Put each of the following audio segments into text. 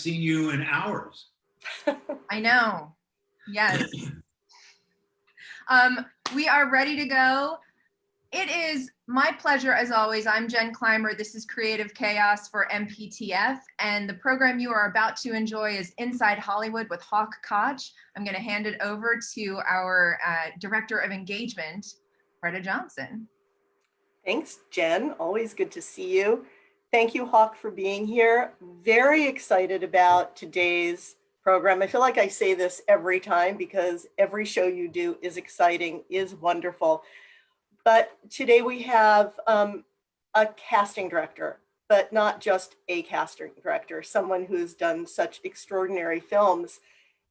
seen you in hours. I know. Yes. We are ready to go. It is my pleasure, as always. I'm Jen Clymer. This is Creative Chaos for MPTF, and the program you are about to enjoy is Inside Hollywood with Koch. I'm going to hand it over to our Director of Engagement, Greta Johnson. Thanks, Jen. Always good to see you. Thank you, Hawk, for being here. Very excited about today's program. I feel like I say this every time because every show you do is exciting, is wonderful. But today we have a casting director, but not just a casting director, someone who's done such extraordinary films.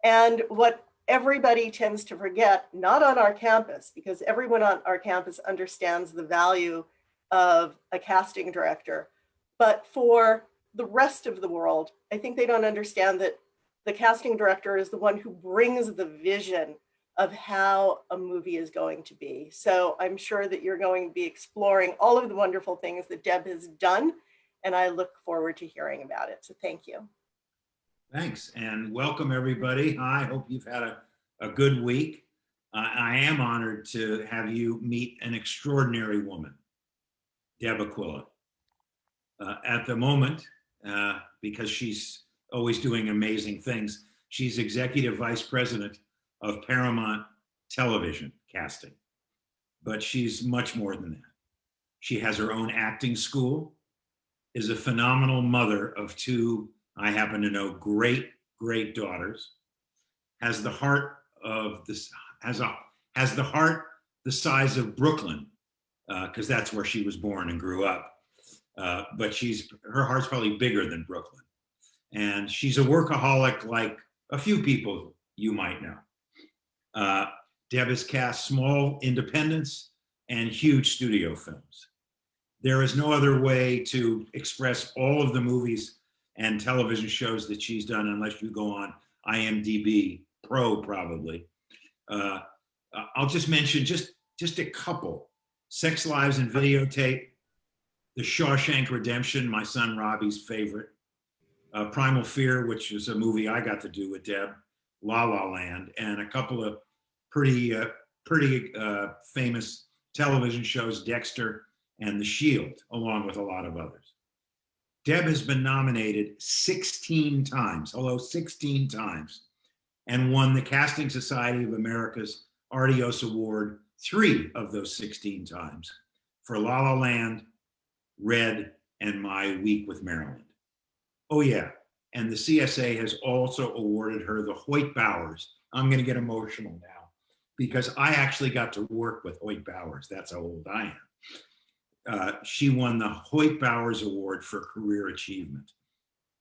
And what everybody tends to forget, not on our campus, because everyone on our campus understands the value of a casting director, but for the rest of the world, I think they don't understand that the casting director is the one who brings the vision of how a movie is going to be. So I'm sure that you're going to be exploring all of the wonderful things that Deb has done, and I look forward to hearing about it. So thank you. Thanks, and welcome everybody. I hope you've had a good week. I am honored to have you meet an extraordinary woman, Deb Aquila. At the moment, because she's always doing amazing things, she's Executive Vice President of Paramount Television Casting. But she's much more than that. She has her own acting school, is a phenomenal mother of two, I happen to know, great daughters, has the heart of this, has the heart the size of Brooklyn, because that's where she was born and grew up. But her heart's probably bigger than Brooklyn. And she's a workaholic like a few people you might know. Deb has cast small independents and huge studio films. There is no other way to express all of the movies and television shows that she's done unless you go on IMDb Pro, probably. I'll just mention just a couple. Sex Lives and Videotape, The Shawshank Redemption, my son Robbie's favorite. Primal Fear, which is a movie I got to do with Deb, La La Land, and a couple of pretty famous television shows, Dexter and The Shield, along with a lot of others. Deb has been nominated 16 times, 16 times, and won the Casting Society of America's Artios Award 3 of those 16 times for La La Land, Red, and My Week with Maryland. Oh yeah, and the CSA has also awarded her the Hoyt Bowers. I'm gonna get emotional now because I actually got to work with Hoyt Bowers. That's how old I am. She won the Hoyt Bowers Award for Career Achievement.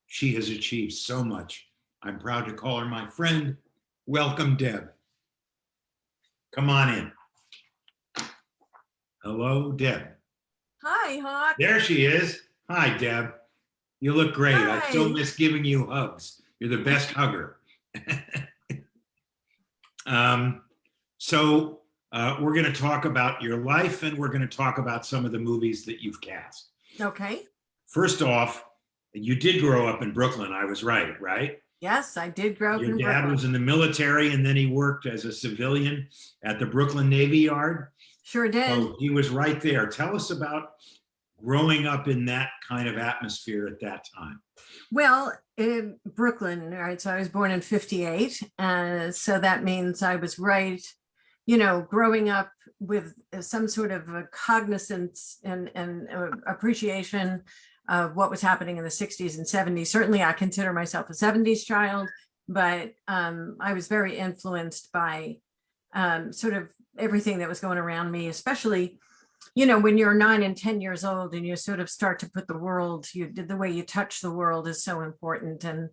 She has achieved so much. I'm proud to call her my friend. Welcome, Deb. Come on in. Hello, Deb. Hi, Hawk. There she is. Hi, Deb. You look great. Hi. I still miss giving you hugs. You're the best hugger. So we're going to talk about your life, and we're going to talk about some of the movies that you've cast. Okay. First off, you did grow up in Brooklyn. I was right? Yes, I did grow up in Brooklyn. Your dad was in the military, and then he worked as a civilian at the Brooklyn Navy Yard. Sure did. So he was right there. Tell us about growing up in that kind of atmosphere at that time. Well, in Brooklyn, right? So I was born in 58. So that means I was right, growing up with some sort of a cognizance and appreciation of what was happening in the 60s and 70s. Certainly I consider myself a 70s child, but I was very influenced by sort of everything that was going around me, especially, when you're 9 and 10 years old and you sort of start to put the world, the way you touch the world is so important. And,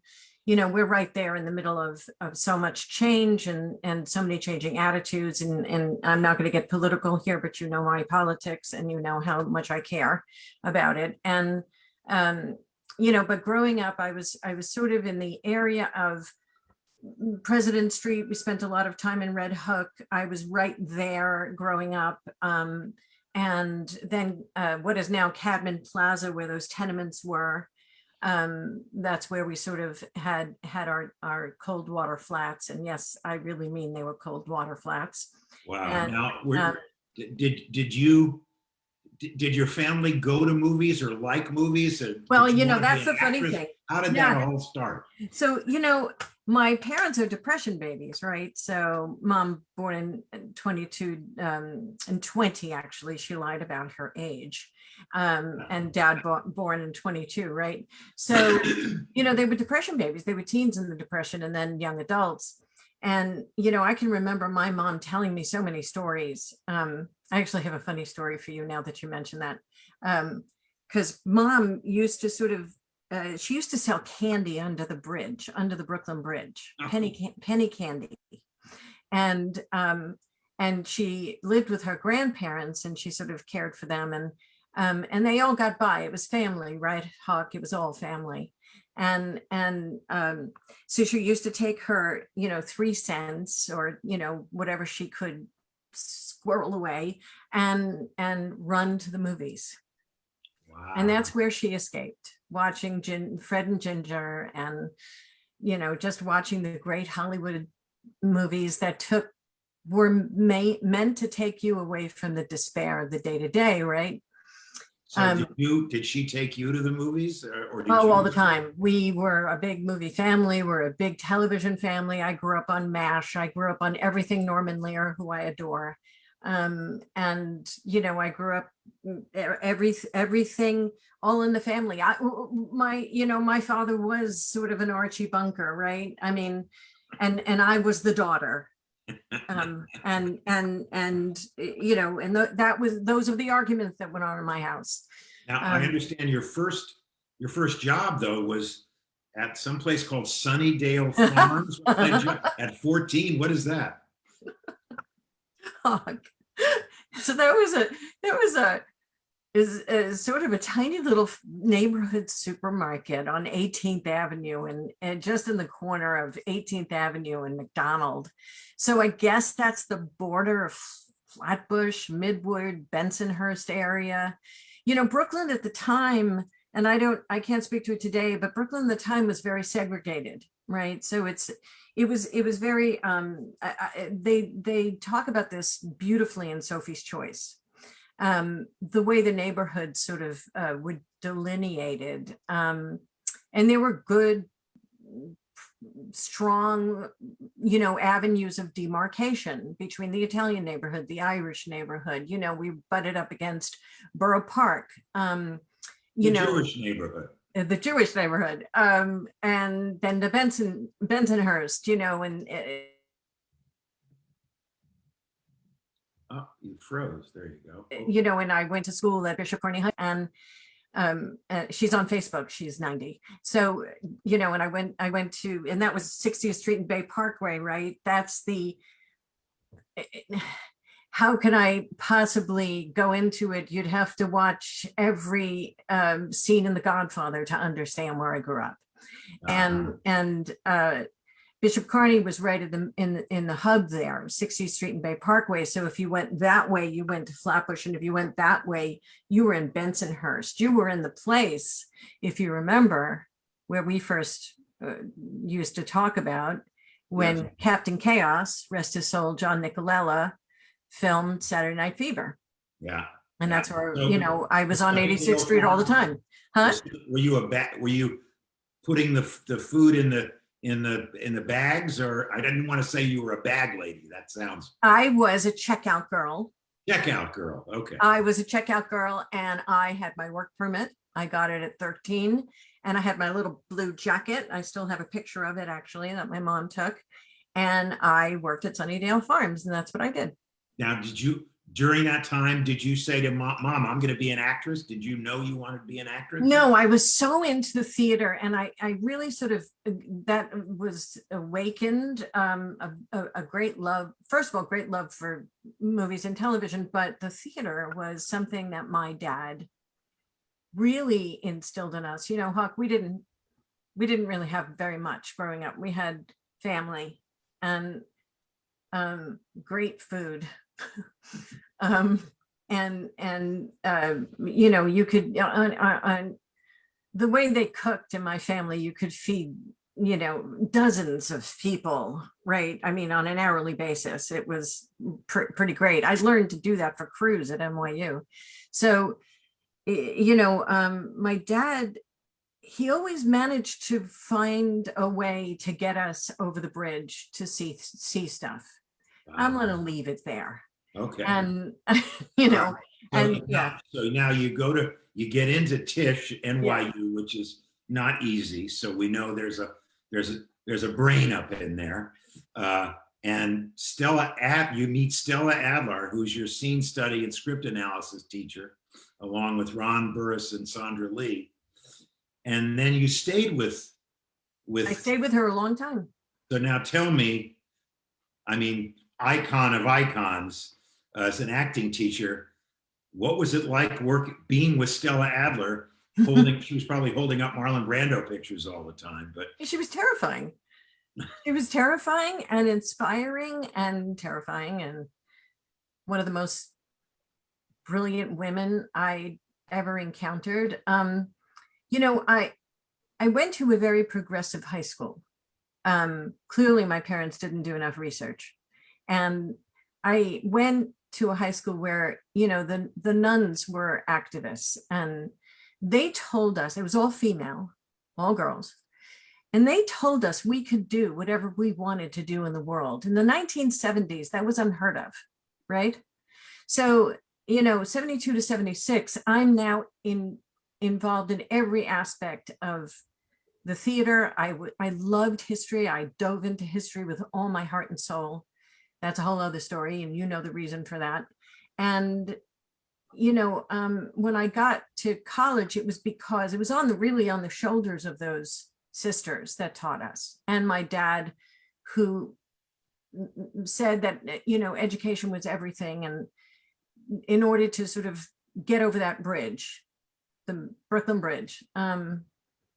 we're right there in the middle of so much change and so many changing attitudes. And I'm not going to get political here, but my politics and how much I care about it. And, but growing up, I was sort of in the area of President Street. We spent a lot of time in Red Hook. I was right there growing up. And then what is now Cadman Plaza, where those tenements were. That's where we sort of had our cold water flats. And yes, I really mean they were cold water flats. Wow. And, Now, um, did your family go to movies or like movies? Or well, did you know, want to be that's an the funny actress? thing. How did Yeah. that all start? So, you know, my parents are depression babies, right? So mom born in 22 and 20, actually, she lied about her age. And dad born in 22, right? So, you know, they were depression babies. They were teens in the depression and then young adults. And, you know, I can remember my mom telling me so many stories. I actually have a funny story for you now that you mention that. Because mom used to sort of she used to sell candy under the bridge, under the Brooklyn Bridge, penny candy. And she lived with her grandparents and she sort of cared for them. And they all got by. It was family, right, Hawk? It was all family. And so she used to take her, you know, 3 cents or, you know, whatever she could squirrel away and run to the movies. Wow. And that's where she escaped, watching Fred and Ginger and, you know, just watching the great Hollywood movies that were meant to take you away from the despair of the day to day, right? So did she take you to the movies or did oh, you? all the time. We were a big movie family. We're a big television family. I grew up on MASH. I grew up on everything Norman Lear, who I adore. And, you know, I grew up everything all in the family. My father was sort of an Archie Bunker, right? I mean, and I was the daughter. And you know, and those are the arguments that went on in my house. Now I understand your first job though was at some place called Sunnydale Farms at 14. What is that? So that was is sort of a tiny little neighborhood supermarket on 18th Avenue and just in the corner of 18th Avenue and McDonald. So I guess that's the border of Flatbush, Midwood, Bensonhurst area. You know, Brooklyn at the time, and I can't speak to it today, but Brooklyn at the time was very segregated, right? So it was very they talk about this beautifully in Sophie's Choice. The way the neighborhood sort of were delineated, and there were good, strong, you know, avenues of demarcation between the Italian neighborhood, the Irish neighborhood. You know, we butted up against Borough Park. The Jewish neighborhood. The Jewish neighborhood, and then the Bensonhurst, you know, and oh, you froze. There you go. Oh. You know, and I went to school at Bishop Kearney High, and she's on Facebook. She's 90. So, you know, and I went to, and that was 60th Street and Bay Parkway, right? That's how can I possibly go into it? You'd have to watch every scene in The Godfather to understand where I grew up. And Bishop Kearney was right in the hub there, 60th Street and Bay Parkway. So if you went that way, you went to Flatbush, and if you went that way, you were in Bensonhurst. You were in the place, if you remember, where we first used to talk about when Captain Chaos, rest his soul, John Nicolella, filmed Saturday Night Fever. Yeah. And that's where, you know, I was on 86th Street all the time. Huh? Were you putting the food in the bags, or I didn't want to say you were a bag lady. That sounds. I was a checkout girl. Checkout girl. Okay. I was a checkout girl, and I had my work permit. I got it at 13, and I had my little blue jacket. I still have a picture of it, actually, that my mom took. And I worked at Sunnydale Farms, and that's what I did. Now, during that time, did you say to Mom, I'm going to be an actress? Did you know you wanted to be an actress? No, I was so into the theater, and I really sort of, that was awakened a great love, first of all, great love for movies and television, but the theater was something that my dad really instilled in us. You know, Huck, we didn't really have very much growing up. We had family and great food. And you know, you could on the way they cooked in my family, you could feed, dozens of people, right? I mean, on an hourly basis, it was pretty great. I learned to do that for crews at NYU. So, my dad, he always managed to find a way to get us over the bridge to see stuff. I'm going to leave it there. Okay. And, So now you get into Tisch, NYU, which is not easy. So we know there's a brain up in there. And you meet Stella Adler, who's your scene study and script analysis teacher, along with Ron Burris and Sandra Lee. And then you stayed with. I stayed with her a long time. So now tell me, I mean, icon of icons, as an acting teacher, what was it like being with Stella Adler? She was probably holding up Marlon Brando pictures all the time, but she was terrifying. It was terrifying and inspiring and terrifying, and one of the most brilliant women I ever encountered. I went to a very progressive high school. Clearly my parents didn't do enough research. And I went to a high school where, the nuns were activists, and they told us, it was all female, all girls. And they told us we could do whatever we wanted to do in the world. In the 1970s, that was unheard of, right? So, 72 to 76, I'm now involved in every aspect of the theater. I loved history. I dove into history with all my heart and soul. That's a whole other story, and the reason for that. And when I got to college, it was because it was really on the shoulders of those sisters that taught us, and my dad, who said that education was everything, and in order to sort of get over that bridge, the Brooklyn Bridge,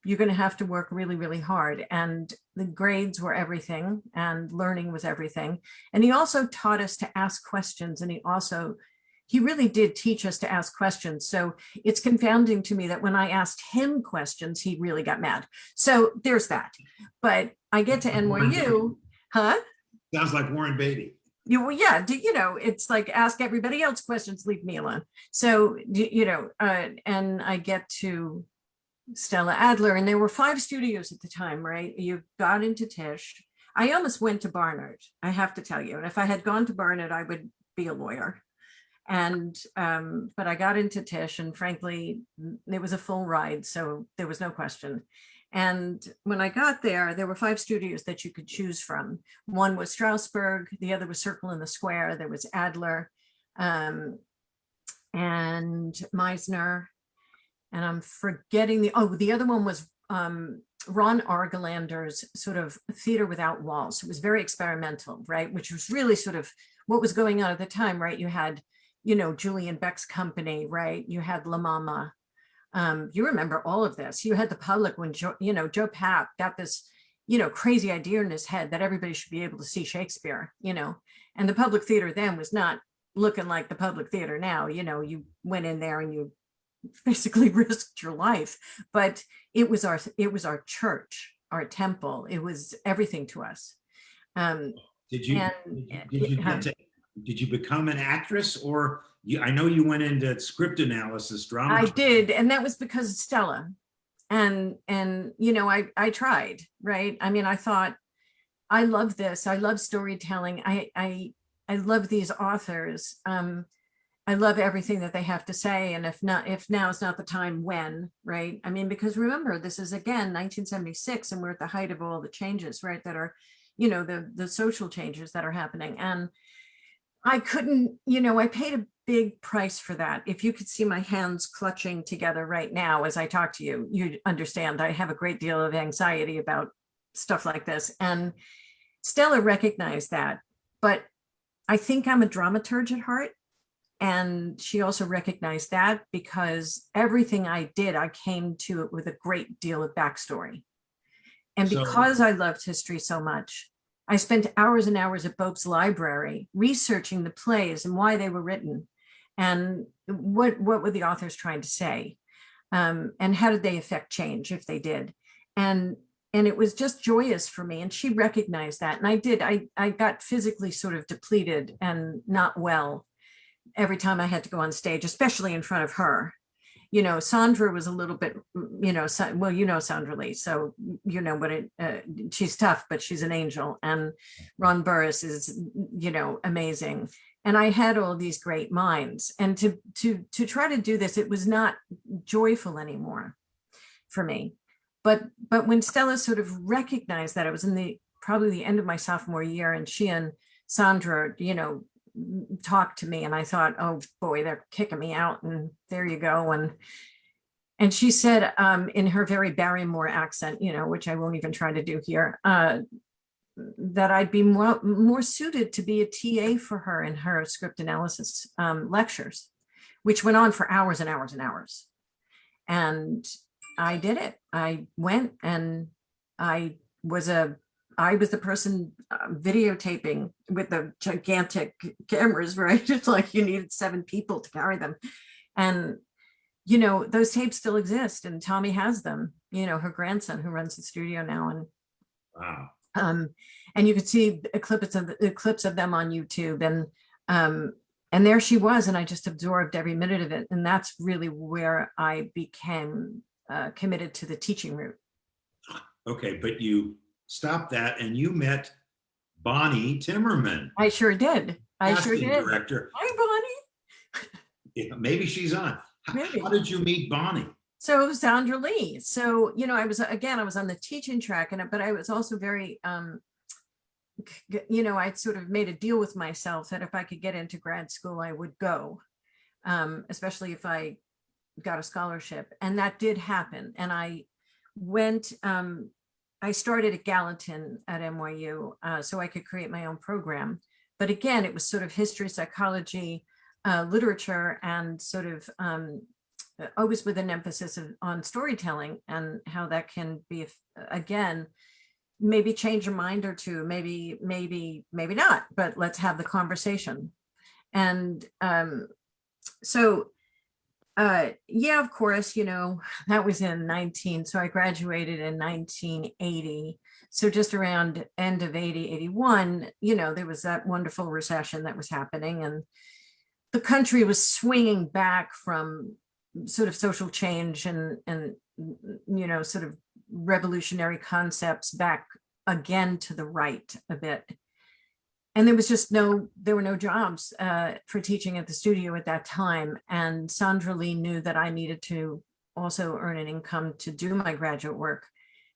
you're going to have to work really, really hard. And the grades were everything, and learning was everything. And he also taught us to ask questions. And he really did teach us to ask questions. So it's confounding to me that when I asked him questions, he really got mad. So there's that. But I get to NYU, huh? Sounds like Warren Beatty. Yeah, it's like ask everybody else questions, leave me alone. So, and I get to Stella Adler, and there were 5 studios at the time, right? You got into Tisch. I almost went to Barnard, I have to tell you. And if I had gone to Barnard, I would be a lawyer. And, but I got into Tisch, and frankly, it was a full ride. So there was no question. And when I got there, there were 5 studios that you could choose from. One was Strasberg, the other was Circle in the Square. There was Adler, and Meisner. And I'm forgetting the other one was Ron Argelander's sort of Theater Without Walls. It was very experimental, right? Which was really sort of what was going on at the time, right? You had, Julian Beck's company, right? You had La Mama. You remember all of this. You had the public when Joe Papp got this, crazy idea in his head that everybody should be able to see Shakespeare, and the public theater then was not looking like the public theater now. You went in there and you basically risked your life, but it was our church, our temple. It was everything to us. Did you become an actress, or I know you went into script analysis, drama? I did, and that was because of Stella. And I tried, right? I mean, I thought, I love this. I love storytelling. I love these authors. I love everything that they have to say. And if now is not the time, when, right? I mean, because remember, this is again 1976, and we're at the height of all the changes, right? That are, the social changes that are happening. And I couldn't, I paid a big price for that. If you could see my hands clutching together right now as I talk to you, you'd understand I have a great deal of anxiety about stuff like this. And Stella recognized that, but I think I'm a dramaturge at heart. And she also recognized that, because everything I did, I came to it with a great deal of backstory. And because I loved history so much, I spent hours and hours at Bope's library researching the plays and why they were written and what were the authors trying to say. And how did they affect change if they did? And it was just joyous for me. And she recognized that. And I got physically sort of depleted and not well every time I had to go on stage, especially in front of her. You know, Sandra was a little bit, you know, well, you know, Sandra Lee. So, you know, but she's tough, but she's an angel. And Ron Burris is, you know, amazing. And I had all these great minds. And to try to do this, it was not joyful anymore for me. But when Stella sort of recognized that, it was in probably the end of my sophomore year, and she and Sandra, you know, talked to me, and I thought, oh boy, they're kicking me out, and there you go. And she said, in her very Barrymore accent, you know, which I won't even try to do here, that I'd be more suited to be a TA for her in her script analysis lectures, which went on for hours and hours and hours. And I did it. I went, and I was the person videotaping with the gigantic cameras, right? It's like you needed 7 people to carry them. And, you know, those tapes still exist, and Tommy has them, you know, her grandson who runs the studio now. And Wow. And you could see clips of them on YouTube, and there she was, and I just absorbed every minute of it. And that's really where I became committed to the teaching route. Okay, but you stopped that and you met Bonnie Timmerman. I sure did. I sure casting did. Director. Hi, Bonnie. Yeah, maybe she's on. Maybe. How did you meet Bonnie? So Sandra Lee. So, you know, I was on the teaching track, but I was also very, you know, I'd sort of made a deal with myself that if I could get into grad school, I would go, especially if I got a scholarship. And that did happen. And I went, I started at Gallatin at NYU, so I could create my own program. But again, it was sort of history, psychology, literature, and sort of always with an emphasis on storytelling and how that can be, again, maybe change your mind or two, maybe not, but let's have the conversation. And yeah, of course, you know, that was in so I graduated in 1980. So just around end of 80, 81, you know, there was that wonderful recession that was happening, and the country was swinging back from sort of social change and you know, sort of revolutionary concepts back again to the right a bit. And there were no jobs for teaching at the studio at that time. And Sandra Lee knew that I needed to also earn an income to do my graduate work.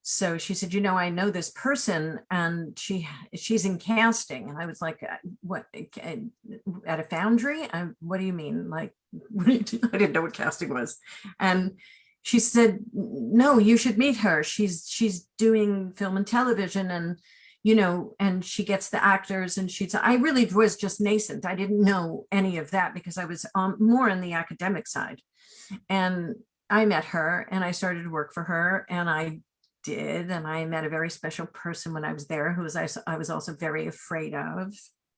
So she said, you know, I know this person, and she's in casting. And I was like, what, at a foundry? What do you mean? Like, what do you do? I didn't know what casting was. And she said, no, you should meet her. She's doing film and television, and, you know, and she gets the actors, and I really was just nascent. I didn't know any of that because I was more on the academic side. And I met her, and I started to work for her, and I met a very special person when I was there, who I was also very afraid of.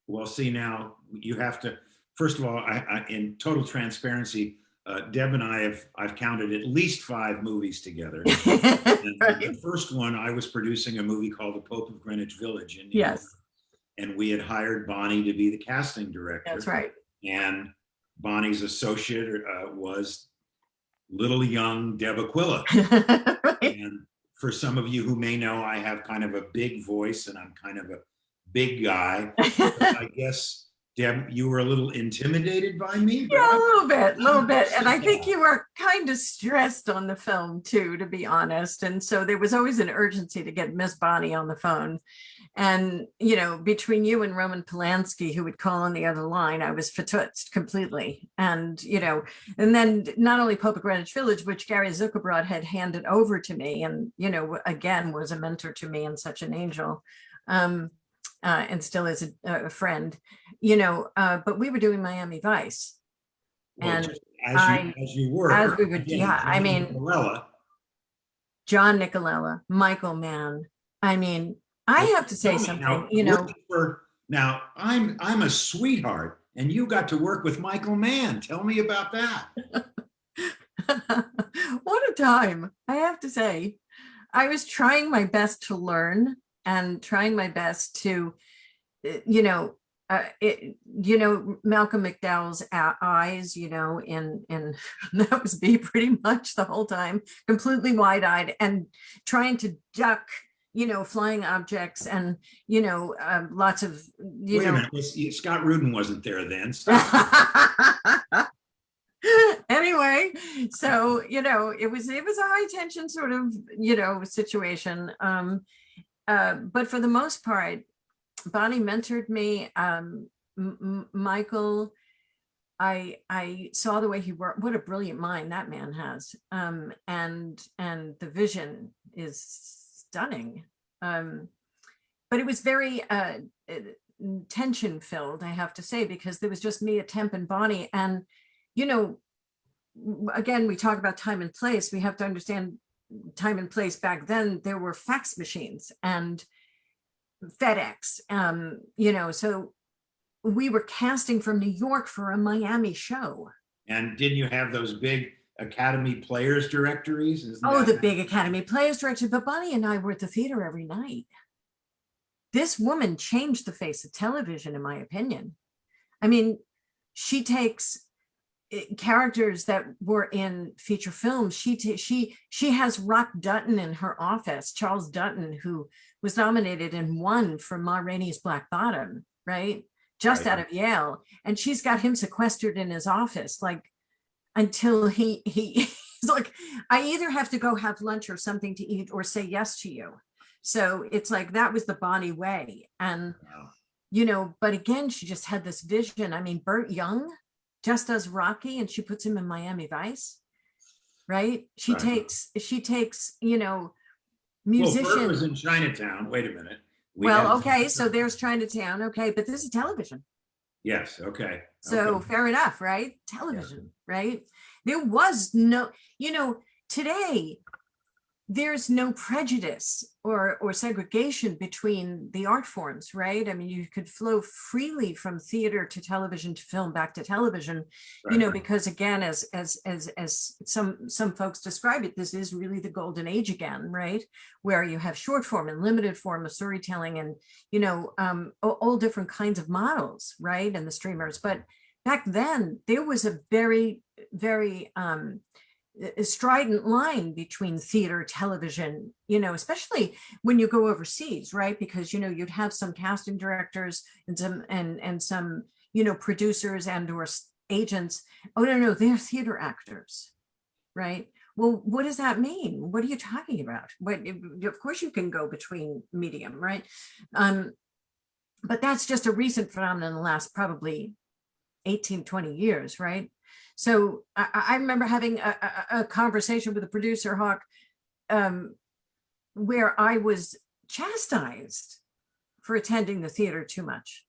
Well, see, now you have to, first of all, I in total transparency, Deb and I've counted at least 5 movies together. And Right. the first one, I was producing a movie called The Pope of Greenwich Village in New Yes. York, and we had hired Bonnie to be the casting director. That's right. And Bonnie's associate was little young Deb Aquila. Right. And for some of you who may know, I have kind of a big voice, and I'm kind of a big guy. I guess, Deb, you were a little intimidated by me? Yeah, a little bit. And I think you were kind of stressed on the film too, to be honest. And so there was always an urgency to get Miss Bonnie on the phone. And, you know, between you and Roman Polanski, who would call on the other line, I was fatoutsed completely. And, you know, and then not only Pope of Greenwich Village, which Gary Zuckerbrod had handed over to me, and, you know, again, was a mentor to me and such an angel. And still is a friend, you know, but we were doing Miami Vice. Well, And just as you were. as we would, again, yeah, I John mean, Nicolella. John Nicolella, Michael Mann. I mean, I have to say Tell me something, now, you know. Now, I'm a sweetheart, and you got to work with Michael Mann. Tell me about that. What a time, I have to say. I was trying my best to learn and trying my best to, you know, Malcolm McDowell's eyes, in that was me pretty much the whole time, completely wide-eyed and trying to duck, flying objects and, lots of, Wait a minute, Scott Rudin wasn't there then. Stop. Anyway, so it was a high tension sort of situation, but for the most part Bonnie mentored me. Michael, I saw the way he worked. What a brilliant mind that man has, and the vision is stunning, but it was very tension filled, I have to say, because there was just me, a temp, and Bonnie. And again, we talk about time and place. We have to understand time and place. Back then there were fax machines and FedEx, so we were casting from New York for a Miami show. And didn't you have those big Academy Players directories? The big Academy Players directory. But Bonnie and I were at the theater every night. This woman changed the face of television, in my opinion. I mean, she takes characters that were in feature films. She has Rock Dutton in her office, Charles Dutton, who was nominated and won for Ma Rainey's Black Bottom, right? Just out of Yale. And she's got him sequestered in his office, like, until he's like, I either have to go have lunch or something to eat or say yes to you. So it's like, that was the Bonnie way. And, but again, she just had this vision. I mean, Burt Young just does Rocky and she puts him in Miami Vice, right? She takes, musicians. Well, Burt was in Chinatown. Wait a minute. Okay, so there's Chinatown. Okay, but this is television. Yes, okay. So fair enough, right? Television, right? There was no, today, there's no prejudice or segregation between the art forms, right? I mean, you could flow freely from theater to television to film back to television, because again, as some folks describe it, this is really the golden age again, right? Where you have short form and limited form of storytelling and, all different kinds of models, right? And the streamers. But back then there was a very, very, a strident line between theater, television, especially when you go overseas, right? Because, you'd have some casting directors and some, producers and or agents. Oh, no, they're theater actors, right? Well, what does that mean? What are you talking about? Of course you can go between medium, right? But that's just a recent phenomenon in the last probably 18, 20 years, right? So I remember having a conversation with a producer, Hawk, where I was chastised for attending the theater too much.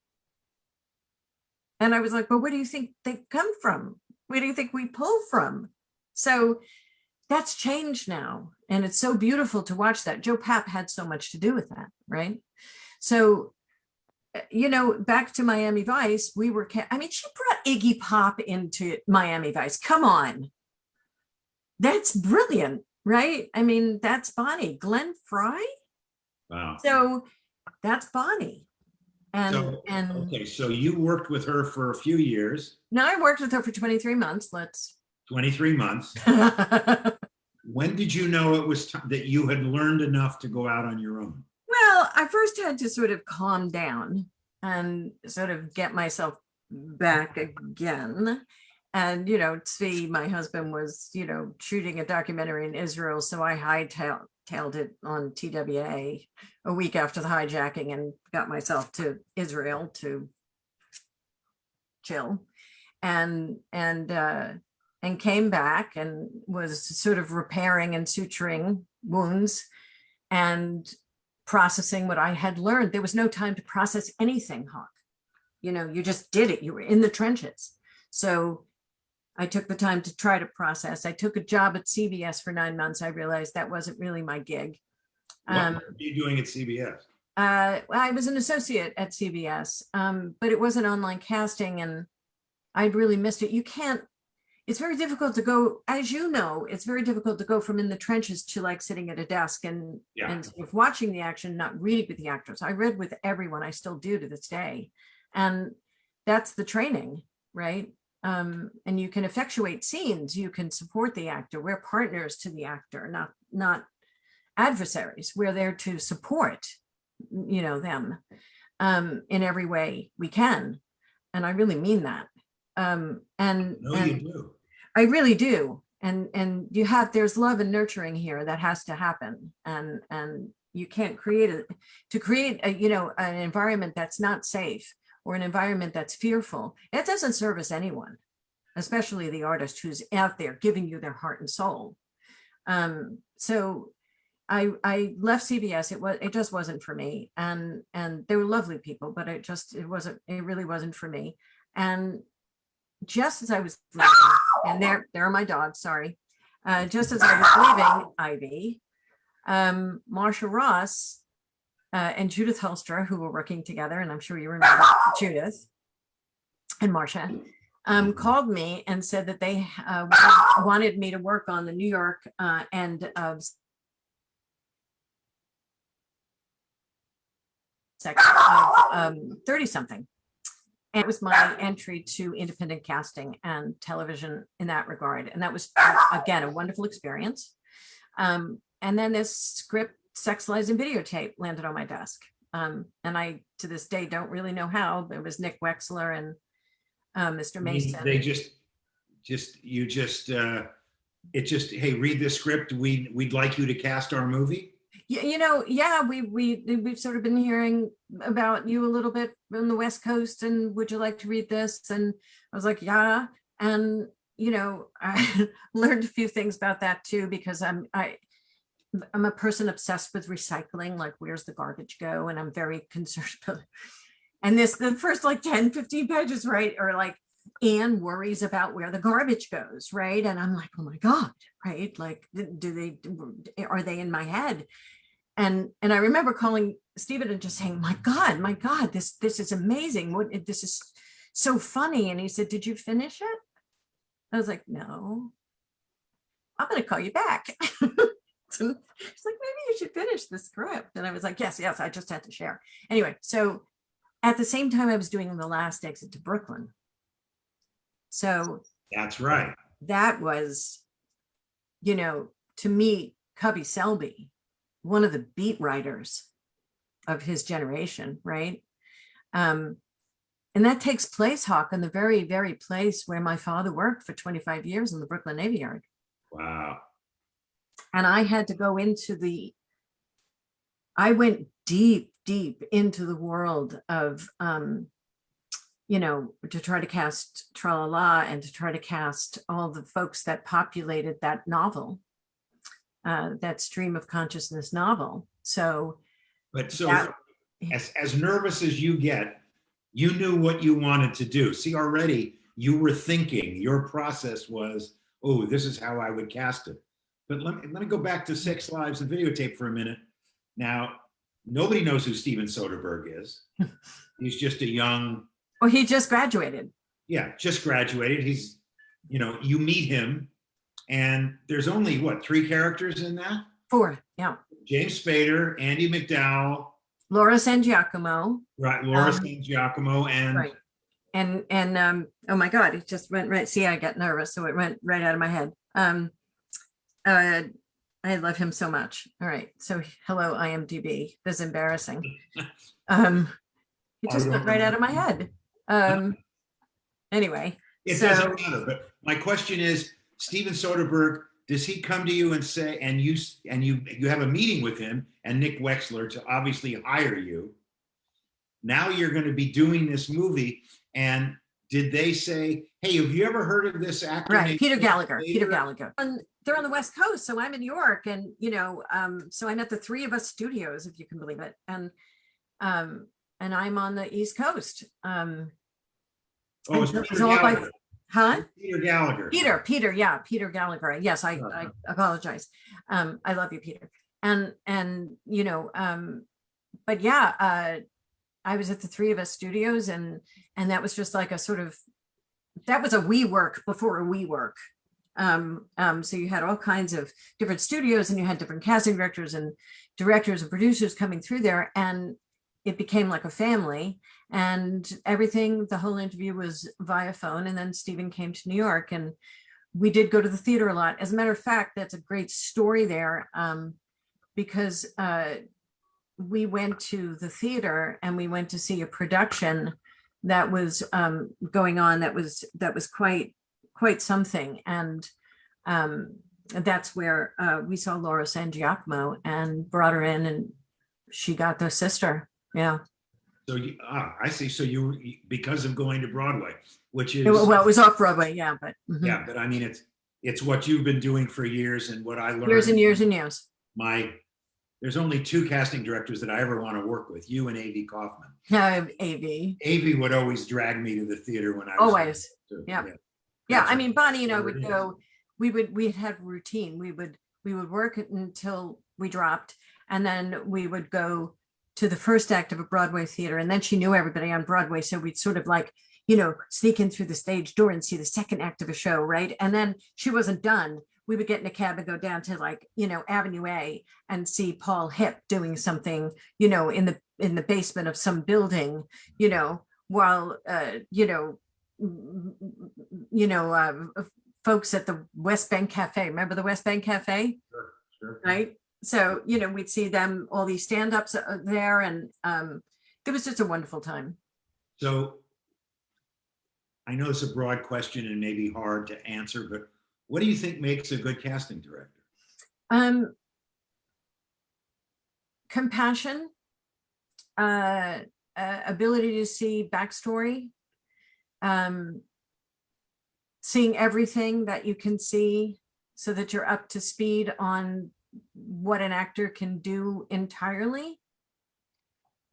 And I was like, well, where do you think they come from? Where do you think we pull from? So that's changed now. And it's so beautiful to watch that. Joe Papp had so much to do with that, right? So back to Miami Vice, she brought Iggy Pop into Miami Vice. Come on. That's brilliant, right? I mean, that's Bonnie. Glenn Fry? Wow. So that's Bonnie. So you worked with her for a few years. No, I worked with her for 23 months. 23 months. When did you know it was that you had learned enough to go out on your own? Well, I first had to sort of calm down and sort of get myself back again. And, Tzvi, my husband, was, shooting a documentary in Israel. So I hightailed it on TWA a week after the hijacking and got myself to Israel to chill and came back and was sort of repairing and suturing wounds and processing what I had learned. There was no time to process anything, Hawk. You just did it. You were in the trenches. So I took the time to try to process. I took a job at CBS for 9 months. I realized that wasn't really my gig. What were you doing at CBS? I was an associate at CBS, but it wasn't online casting and I'd really missed it. You can't it's very difficult to go, as you know, it's very difficult to go from in the trenches to like sitting at a desk and sort of watching the action, not reading with the actors. I read with everyone, I still do to this day. And that's the training, right? And you can effectuate scenes, you can support the actor. We're partners to the actor, not adversaries. We're there to support, them in every way we can. And I really mean that. No, you do. I really do. And there's love and nurturing here that has to happen. And you can't create an environment that's not safe or an environment that's fearful. It doesn't service anyone, especially the artist who's out there giving you their heart and soul. So I left CBS. It just wasn't for me. And they were lovely people, but it really wasn't for me. And just as I was leaving, and there are my dogs, sorry. Just as I was leaving Ivy, Marsha Ross and Judith Hulstra, who were working together, and I'm sure you remember Judith and Marsha, called me and said that they wanted me to work on the New York end of section of 30-something. And it was my entry to independent casting and television in that regard. And that was, again, a wonderful experience. And then this script, Sex, Lies, and Videotape, landed on my desk. And I, to this day, don't really know how. It was Nick Wexler and Mr. Mason. They hey, read this script. We'd like you to cast our movie. We've sort of been hearing about you a little bit on the West Coast, and would you like to read this? And I was like, yeah. And I learned a few things about that too, because I'm a person obsessed with recycling, like where's the garbage go? And I'm very concerned about it. And the first like 10, 15 pages, right, are like, Anne worries about where the garbage goes, right? And I'm like, oh my God, right? Like, are they in my head? And I remember calling Stephen and just saying, my God, this is amazing. This is so funny. And he said, did you finish it? I was like, no, I'm going to call you back. So he's like, maybe you should finish the script. And I was like, yes, I just had to share. Anyway, so at the same time, I was doing the last exit to Brooklyn. So that's right. That was, to meet Cubby Selby, one of the beat writers of his generation, right? And that takes place, Hawk, in the very, very place where my father worked for 25 years in the Brooklyn Navy Yard. Wow. And I had to go I went deep into the world of, to try to cast Tra-la-la and to try to cast all the folks that populated that novel, that stream of consciousness novel. As nervous as you get, you knew what you wanted to do. See, already you were thinking, your process was, oh, this is how I would cast it. But let me go back to Sex, Lives, and Videotape for a minute. Now, nobody knows who Steven Soderbergh is. He's just a young... Well, he just graduated. Yeah, just graduated. He's, you meet him, and there's only, 3 characters in that? 4, yeah. James Spader, Andy McDowell. Laura San Giacomo. Right, Laura San Giacomo, and... Right. And oh my God, it just went right. See, I got nervous, so it went right out of my head. I love him so much. All right, so hello, IMDb. This is embarrassing. It just went right out of my head. Anyway. It doesn't matter, but my question is, Steven Soderbergh, does he come to you and say, and you have a meeting with him and Nick Wexler to obviously hire you? Now you're going to be doing this movie, and did they say, hey, have you ever heard of this actor? Right, Peter Gallagher. They're on the West Coast, so I'm in New York, and so I'm at the 3 of Us Studios, if you can believe it, and I'm on the East Coast. Peter Gallagher. Huh? Peter Gallagher. Peter Gallagher. Yes, I apologize. I love you, Peter. But yeah, I was at the 3 of Us Studios, and that was just like a sort of that was a WeWork before a WeWork. So you had all kinds of different studios, and you had different casting directors and producers coming through there, and it became like a family. And everything, the whole interview was via phone. And then Stephen came to New York, and we did go to the theater a lot. As a matter of fact, that's a great story there, because we went to the theater and we went to see a production that was going on that was quite something. And that's where we saw Laura San Giacomo and brought her in, and she got the sister. Yeah. So I see. So because of going to Broadway, which is, well, it was off Broadway. Yeah. But yeah, but I mean, it's what you've been doing for years, and what I learned. Years and years and years. There's only two casting directors that I ever want to work with, you and A.V. Kaufman. A.V. A.V. would always drag me to the theater when I was. Always. Yeah. Yeah. I mean, Bonnie and I would go, we'd have routine. We would work until we dropped, and then we would go to the first act of a Broadway theater. And then she knew everybody on Broadway. So we'd sort of like, sneak in through the stage door and see the second act of a show. Right. And then she wasn't done. We would get in a cab and go down to Avenue A and see Paul Hip doing something, in the basement of some building, while, folks at the West Bank Cafe, remember the West Bank Cafe? Sure. Right. So, we'd see them, all these stand-ups there, and it was just a wonderful time. So I know it's a broad question and maybe hard to answer, but what do you think makes a good casting director? Compassion, ability to see backstory, seeing everything that you can see so that you're up to speed on what an actor can do entirely,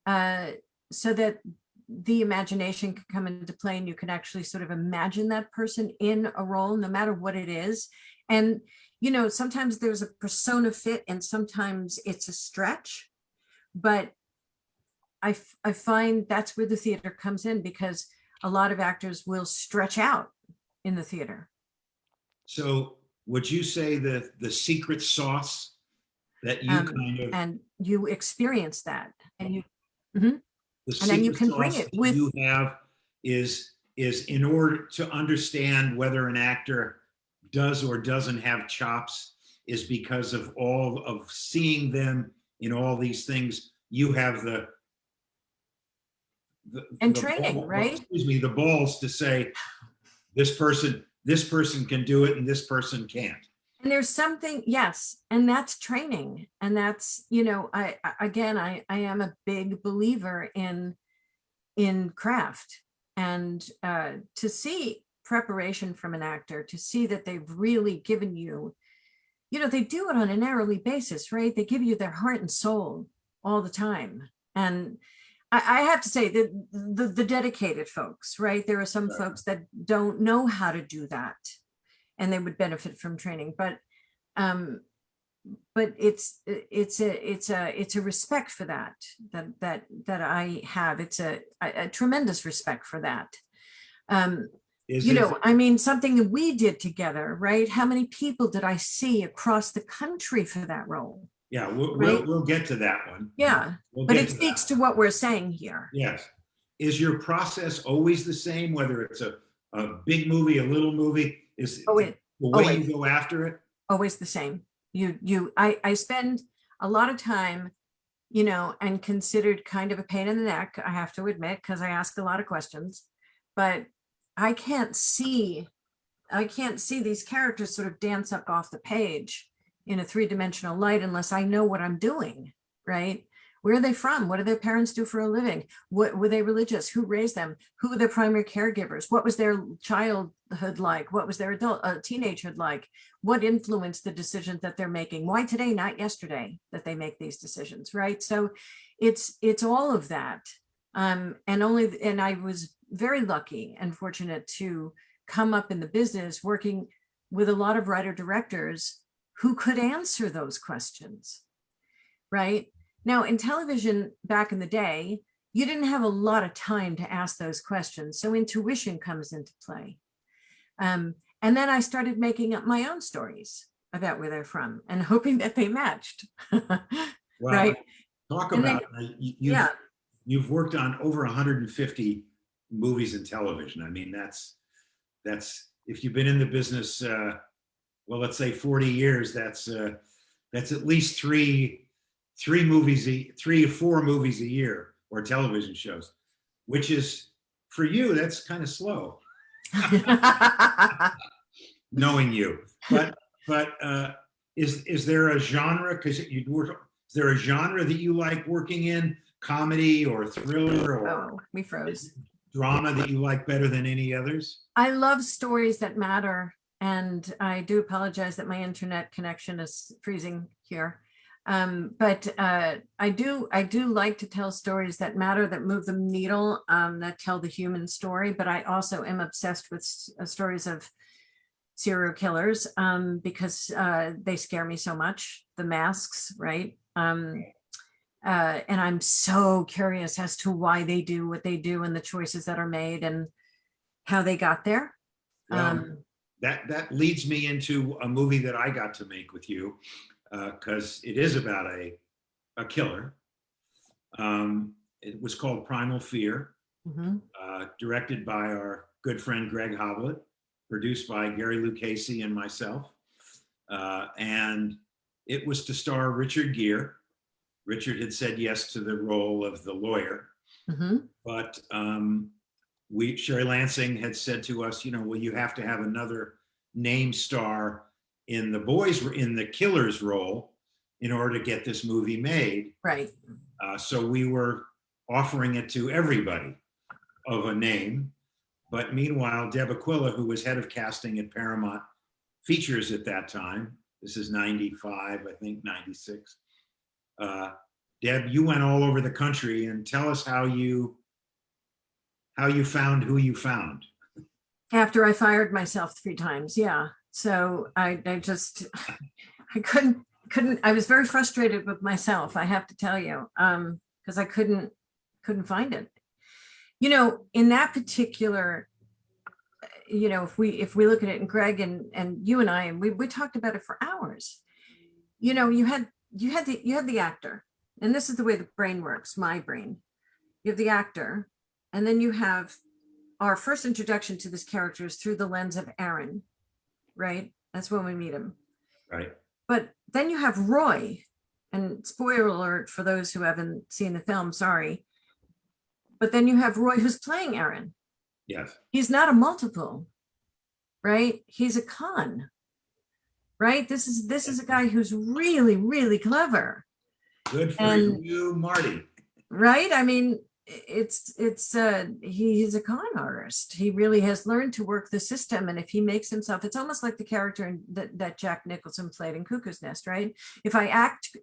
so that the imagination can come into play, and you can actually sort of imagine that person in a role, no matter what it is. And, sometimes there's a persona fit and sometimes it's a stretch, but I find that's where the theater comes in, because a lot of actors will stretch out in the theater. So would you say that the secret sauce that you and you experience that, and you, the and then you can bring sauce it that with, you have is in order to understand whether an actor does or doesn't have chops, is because of all of seeing them in all these things. You have the training, right? The balls to say this person can do it and this person can't. And there's something, yes, and that's training. And that's, I am a big believer in craft, and to see preparation from an actor, to see that they've really given you, they do it on an hourly basis, right? They give you their heart and soul all the time. And I have to say that the dedicated folks, right? There are some folks that don't know how to do that, and they would benefit from training. But it's a respect for that I have. It's a tremendous respect for that. Something that we did together, right? How many people did I see across the country for that role? Yeah, we'll get to that one. Yeah, but it speaks to what we're saying here. Yes. Is your process always the same, whether it's a big movie, a little movie? Is the way always. You go after it? Always the same. I spend a lot of time, and considered kind of a pain in the neck, I have to admit, because I ask a lot of questions, but I can't see these characters sort of dance up off the page in a three-dimensional light unless I know what I'm doing, right? Where are they from? What do their parents do for a living? What were they religious? Who raised them? Who were their primary caregivers? What was their childhood like? What was their teenagehood like? What influenced the decisions that they're making? Why today, not yesterday, that they make these decisions, right? So it's all of that. And I was very lucky and fortunate to come up in the business working with a lot of writer-directors who could answer those questions, right? Now, in television back in the day, you didn't have a lot of time to ask those questions. So intuition comes into play, And then I started making up my own stories about where they're from and hoping that they matched. Well, Right. talk And then- about, Yeah. you've worked on over 150 movies and television. I mean, that's, if you've been in the business, well, let's say 40 years, that's at least three or four movies a year, or television shows, which is, for you, that's kind of slow, knowing you. But is there a genre, because you work, is there a genre that you like working in, comedy or thriller or Oh, we froze. drama, that you like better than any others? I love stories that matter. And I do apologize that my internet connection is freezing here. But I do like to tell stories that matter, that move the needle, that tell the human story. But I also am obsessed with stories of serial killers, because they scare me so much. The masks, right? And I'm so curious as to why they do what they do and the choices that are made and how they got there. Well, that leads me into a movie that I got to make with you, because it is about a killer. It was called Primal Fear, Mhm. directed by our good friend Greg Hoblet, produced by Gary Lucchese and myself. And it was to star Richard Gere. Richard had said yes to the role of the lawyer, Mhm. but Sherry Lansing had said to us, well, you have to have another name star in the killer's role in order to get this movie made. Right. So we were offering it to everybody of a name. But meanwhile, Deb Aquila, who was head of casting at Paramount Features at that time, this is 95, I think 96. Deb, you went all over the country, and tell us how you found who you found. After I fired myself 3 times. Yeah. So I just, I couldn't, I was very frustrated with myself, I have to tell you, because I couldn't find it. In that particular, if we look at it, and Greg and you and I, and we talked about it for hours. You had the actor, and this is the way the brain works, my brain. You have the actor, and then you have our first introduction to this character is through the lens of Aaron, right? That's when we meet him. Right. But then you have Roy, and spoiler alert for those who haven't seen the film, sorry. But then you have Roy who's playing Aaron. Yes. He's not a multiple, right? He's a con, right? This is a guy who's really, really clever. Good for you, Marty. Right? I mean, he's a con artist. He really has learned to work the system. And if he makes himself, it's almost like the character that Jack Nicholson played in Cuckoo's Nest, right? If I act,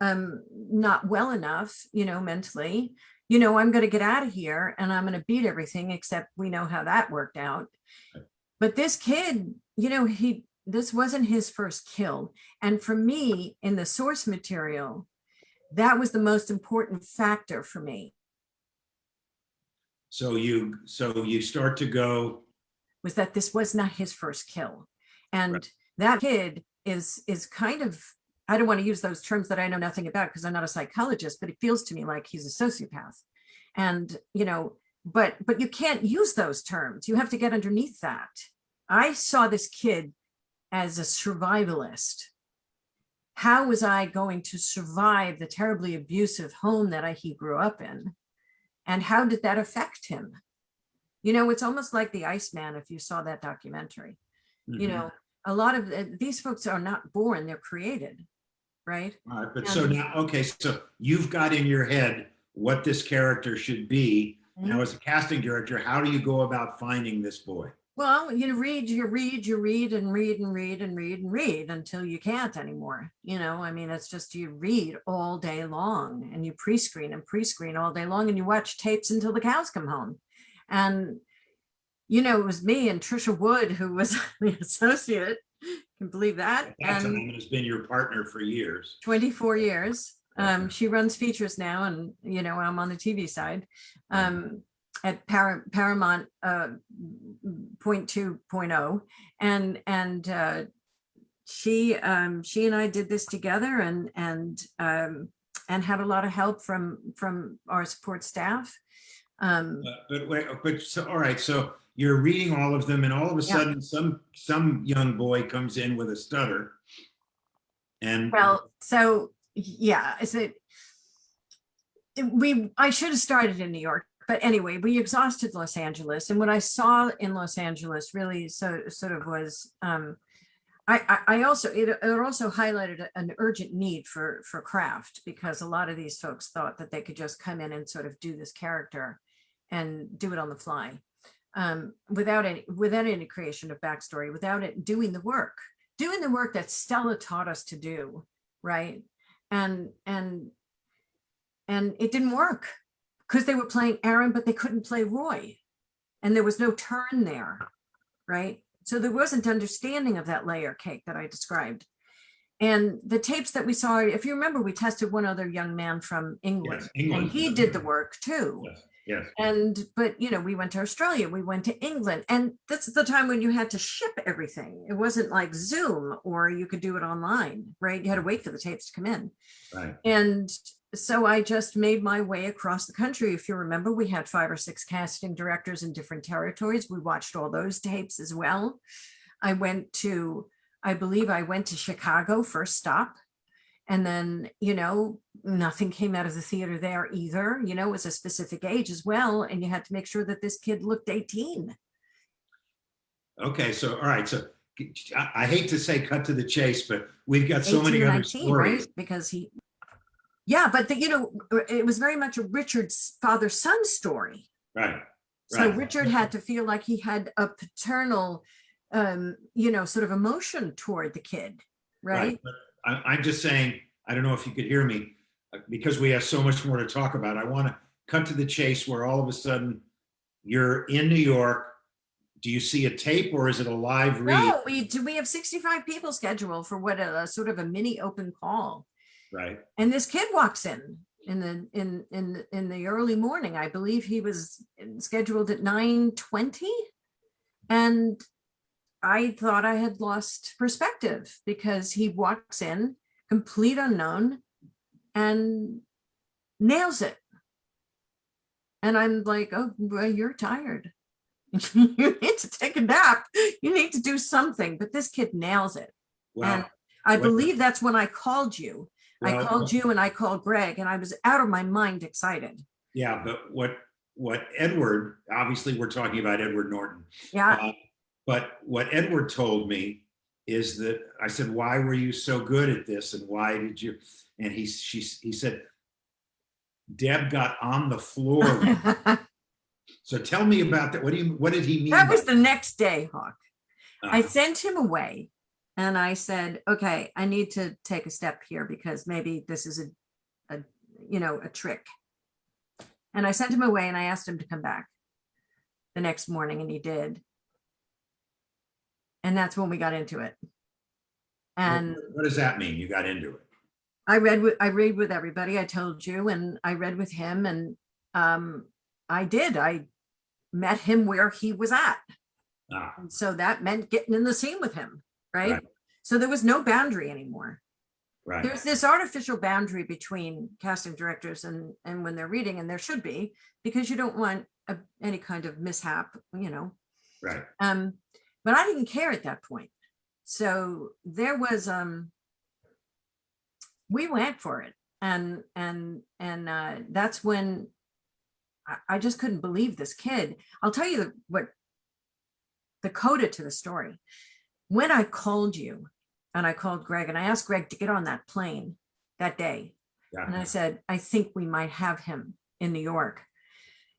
not well enough, mentally, I'm going to get out of here and I'm going to beat everything, except we know how that worked out. But this kid, this wasn't his first kill. And for me, in the source material, that was the most important factor for me. So you start to go, was that this was not his first kill. And right. That kid is kind of, I don't want to use those terms that I know nothing about because I'm not a psychologist, but it feels to me like he's a sociopath. And, but you can't use those terms. You have to get underneath that. I saw this kid as a survivalist. How was I going to survive the terribly abusive home that he grew up in? And how did that affect him? It's almost like the Iceman, if you saw that documentary. Mm-hmm. A lot of these folks are not born, they're created, right? All right, but so now, okay, so you've got in your head what this character should be. Mm-hmm. Now, as a casting director, how do you go about finding this boy? Well, you read and read until you can't anymore. It's just you read all day long and you pre-screen all day long and you watch tapes until the cows come home. And, it was me and Trisha Wood, who was the associate. Can believe that. At that time, it has been your partner for years. 24 years. She runs features now and, I'm on the TV side. at Paramount 0.2.0, and she and I did this together, and had a lot of help from our support staff. But wait, but so, all right, so you're reading all of them, and all of a sudden some young boy comes in with a stutter. And Well, so yeah, is it I should have started in New York, but anyway, we exhausted Los Angeles, and what I saw in Los Angeles really sort of was I also it also highlighted an urgent need for craft, because a lot of these folks thought that they could just come in and sort of do this character and do it on the fly, without any creation of backstory, without it doing the work that Stella taught us to do, right? And it didn't work because they were playing Aaron, but they couldn't play Roy, and there was no turn there, right? So there wasn't understanding of that layer cake that I described. And the tapes that we saw, if you remember, we tested one other young man from England, yes, England, and he did the work too. Yes, yes. But we went to Australia, we went to England, and that's the time when you had to ship everything. It wasn't like Zoom, or you could do it online, right? You had to wait for the tapes to come in. Right. And so I just made my way across the country. If you remember, we had 5 or 6 casting directors in different territories. We watched all those tapes as well. I believe I went to Chicago first stop. And then, nothing came out of the theater there either. It was a specific age as well. And you had to make sure that this kid looked 18. Okay, so all right, so I hate to say cut to the chase, but we've got so many other 19, stories. right? Because but it was very much a Richard's father-son story. Right. So Right. Richard had to feel like he had a paternal, sort of emotion toward the kid, right? But I'm just saying, I don't know if you could hear me, because we have so much more to talk about. I want to cut to the chase, where all of a sudden you're in New York. Do you see a tape, or is it a live read? No, we have 65 people scheduled for what a sort of a mini open call. Right. And this kid walks in the early morning. I believe he was scheduled at 9:20, and I thought I had lost perspective, because he walks in complete unknown and nails it. And I'm like, oh, well, you're tired. You need to take a nap. You need to do something. But this kid nails it. Well, And I believe that's when I called you. I Well, called you and I called Greg, and I was out of my mind excited. yeah, but what Edward, obviously we're talking about Edward Norton. Yeah. But what Edward told me is that I said, why were you so good at this? And why did you? And he said, Deb got on the floor. So tell me about that. What did he mean? That was the next day, Hawk. I Uh, sent him away, and I said, okay, I need to take a step here, because maybe this is a trick. And I sent him away, and I asked him to come back the next morning, and he did. And that's when we got into it. And what does that mean? You got into it? I read with everybody, I told you, and I read with him, and I met him where he was at. Ah, And so that meant getting in the scene with him, right? Right. So there was no boundary anymore. right. There's this artificial boundary between casting directors and when they're reading, and there should be, because you don't want any kind of mishap, Right. But I didn't care at that point. So there was, we went for it. And that's when I just couldn't believe this kid. I'll tell you what the coda to the story. When I called you, and I called Greg, and I asked Greg to get on that plane that day. Yeah. And I said, I think we might have him in New York.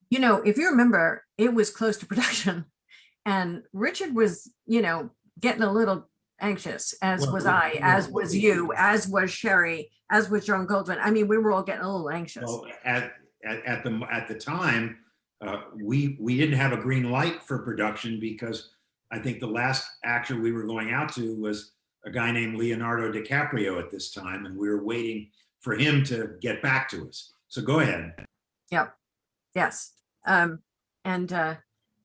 If you remember, it was close to production, and Richard was, getting a little anxious, as was I, as was you, as was Sherry, as was John Goldwyn. I mean, we were all getting a little anxious. Well, at the time, we didn't have a green light for production, because I think the last actor we were going out to was a guy named Leonardo DiCaprio at this time, and we were waiting for him to get back to us. So go ahead. Yep. Yes. And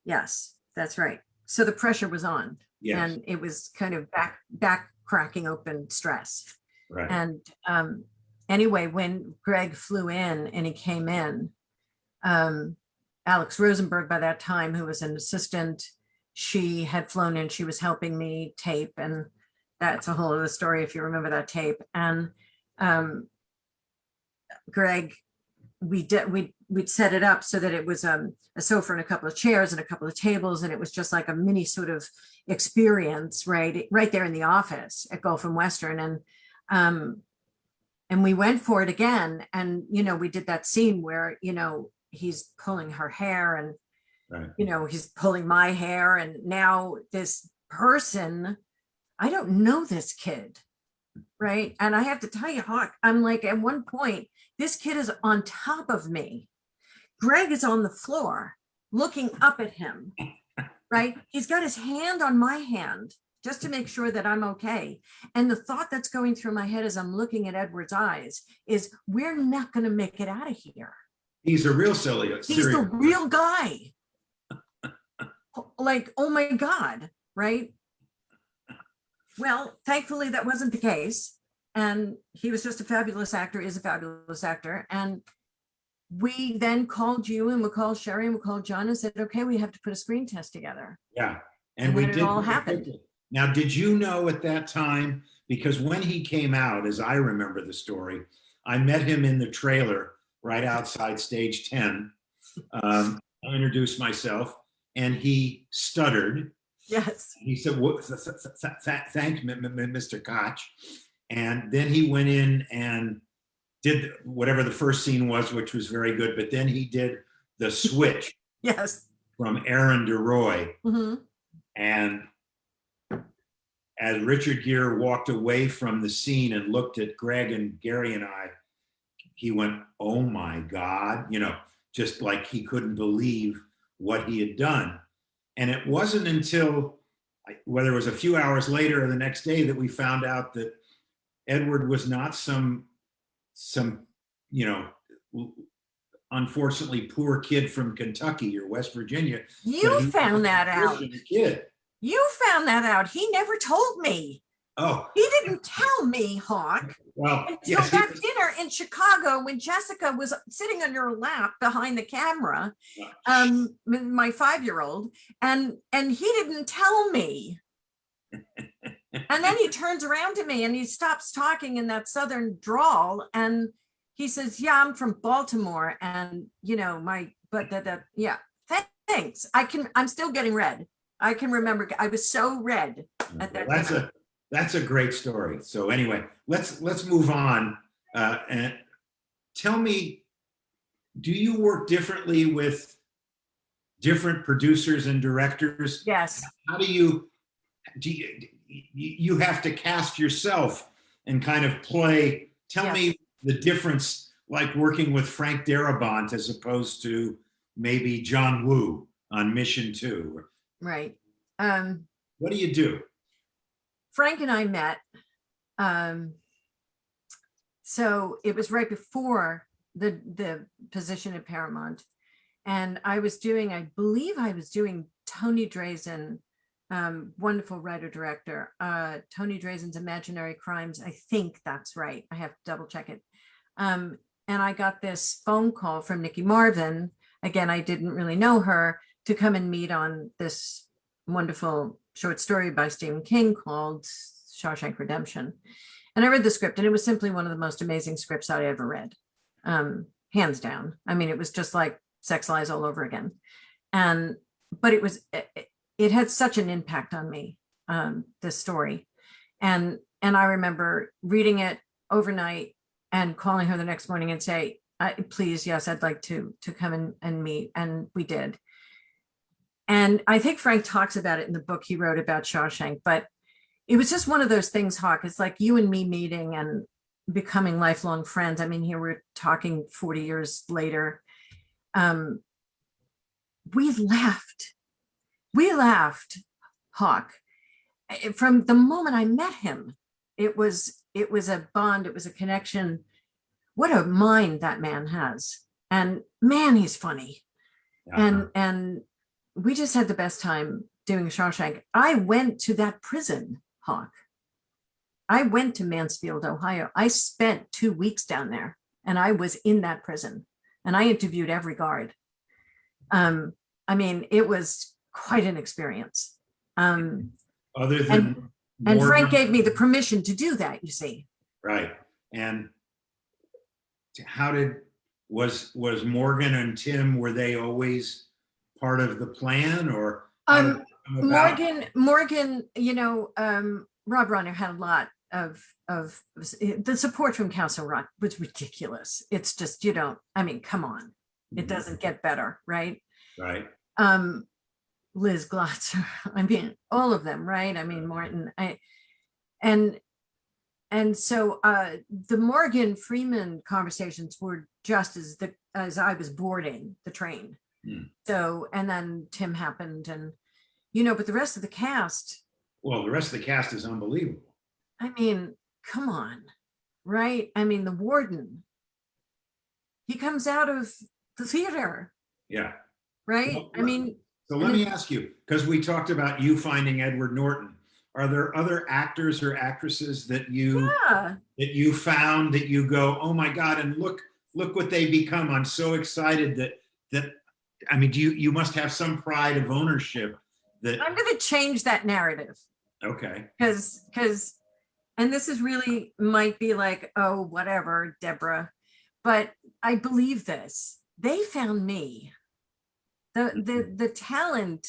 yes, that's right. So the pressure was on, Yes, and it was kind of back cracking open stress. right. And anyway, when Greg flew in and he came in, Alex Rosenberg, by that time, who was an assistant, she had flown in, she was helping me tape, and that's a whole other story if you remember that tape. And Greg, we'd set it up so that it was a sofa and a couple of chairs and a couple of tables, and it was just like a mini sort of experience right there in the office at Gulf and Western. And we went for it again, and we did that scene where he's pulling her hair, and Right. he's pulling my hair, and now this person, I don't know this kid, right? And I have to tell you, Hawk, I'm like, at one point, this kid is on top of me. Greg is on the floor looking up at him, right? He's got his hand on my hand just to make sure that I'm okay. And the thought that's going through my head as I'm looking at Edward's eyes is, we're not going to make it out of here. He's a real silly. He's the real guy. Like, oh my God, right? Well, thankfully that wasn't the case. And he was just a fabulous actor, is a fabulous actor. And we then called you, and we called Sherry, and we called John, and said, okay, we have to put a screen test together. Yeah. And we then it did all very happened. quickly. Now, did you know at that time, because when he came out, as I remember the story, I met him in the trailer right outside stage 10. I introduced myself, and he stuttered. Yes. He said, thank Mr. Koch. And then he went in and did whatever the first scene was, which was very good. But then he did the switch Yes. from Aaron DeRoy. Mm-hmm. And as Richard Gere walked away from the scene and looked at Greg and Gary and I, he went, oh my God, just like he couldn't believe what he had done. And it wasn't until, whether it was a few hours later or the next day, that we found out that Edward was not some unfortunately poor kid from Kentucky or West Virginia. You found that out. Kid. You found that out. He never told me. Oh. He didn't tell me, Hawk. Well, until yes, that dinner in Chicago when Jessica was sitting on your lap behind the camera, my 5-year-old, and he didn't tell me. And then he turns around to me and he stops talking in that Southern drawl, and he says, yeah, I'm from Baltimore, and yeah, thanks. I'm still getting red. I can remember, I was so red at that time. That's a great story. So anyway, let's move on. And tell me, do you work differently with different producers and directors? Yes. How do you have to cast yourself and kind of play? Tell me the difference, like working with Frank Darabont as opposed to maybe John Woo on Mission 2. Right. What do you do? Frank and I met. So it was right before the position at Paramount. And I believe I was doing Tony Drazen, wonderful writer director, Tony Drazen's Imaginary Crimes. I think that's right. I have to double check it. And I got this phone call from Nikki Marvin. Again, I didn't really know her, to come and meet on this wonderful short story by Stephen King called Shawshank Redemption. And I read the script, and it was simply one of the most amazing scripts I ever read, hands down. I mean, it was just like Sex Lies all over again. But it had such an impact on me, this story. And I remember reading it overnight and calling her the next morning and say, please, yes, I'd like to come and meet. And we did. And I think Frank talks about it in the book he wrote about Shawshank, but it was just one of those things, Hawk. It's like you and me meeting and becoming lifelong friends. I mean, here we're talking 40 years later. We laughed, Hawk. From the moment I met him, it was a bond. It was a connection. What a mind that man has. And man, he's funny. And we just had the best time doing Shawshank. I went to that prison, Hawk. I went to Mansfield, Ohio. I spent 2 weeks down there, and I was in that prison, and I interviewed every guard. I mean, it was quite an experience. Other than And Frank Morgan- gave me the permission to do that, you see. Right. And how was Morgan and Tim, were they always part of the plan, or how did it come about? Morgan, you know, Rob Reiner had a lot of the support from Castle Rock was ridiculous. It's just, you don't, I mean, come on, it doesn't get better, right? Right. Liz Glotzer, I mean, all of them, right? I mean, Martin, and so the Morgan Freeman conversations were just as I was boarding the train. So, and then Tim happened, and you know, but the rest of the cast. Well, the rest of the cast is unbelievable. I mean, come on, right? I mean, the warden, he comes out of the theater. Yeah. Right. Well, I mean, so let me ask you, because we talked about you finding Edward Norton. Are there other actors or actresses that you found that you go, oh my God, and look what they become. I'm so excited that I mean, you must have some pride of ownership that I'm going to change that narrative. Okay. Because and this is really might be like, oh, whatever, Deborah, but I believe this. They found me. The talent,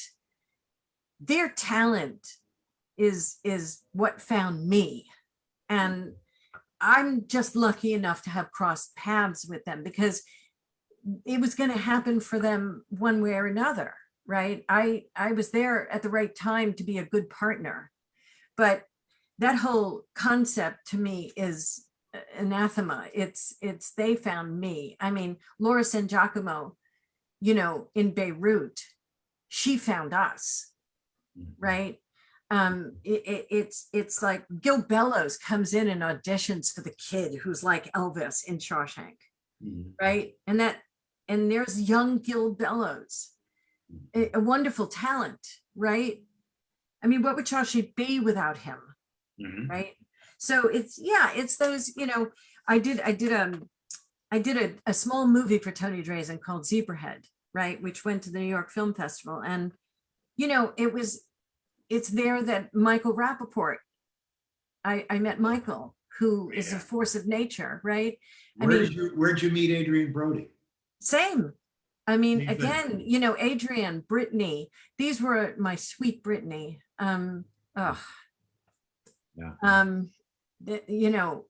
their talent is what found me. And I'm just lucky enough to have crossed paths with them, because it was going to happen for them one way or another, right? I was there at the right time to be a good partner. But that whole concept to me is anathema. It's they found me. I mean, Laura San Giacomo, you know, in Beirut, she found us, right? It's like Gil Bellows comes in and auditions for the kid who's like Elvis in Shawshank, right? And there's young Gil Bellows, a wonderful talent, right? I mean, what would Shawshank be without him, right? So it's those, you know, I did a small movie for Tony Drazen called Zebrahead, right, which went to the New York Film Festival, and you know, it's there that Michael Rappaport, I met Michael, who is a force of nature, right? Where'd you meet Adrian Brody? Same. I mean, Same again, thing. you know, Adrian, Brittany, these were my sweet Brittany. You know,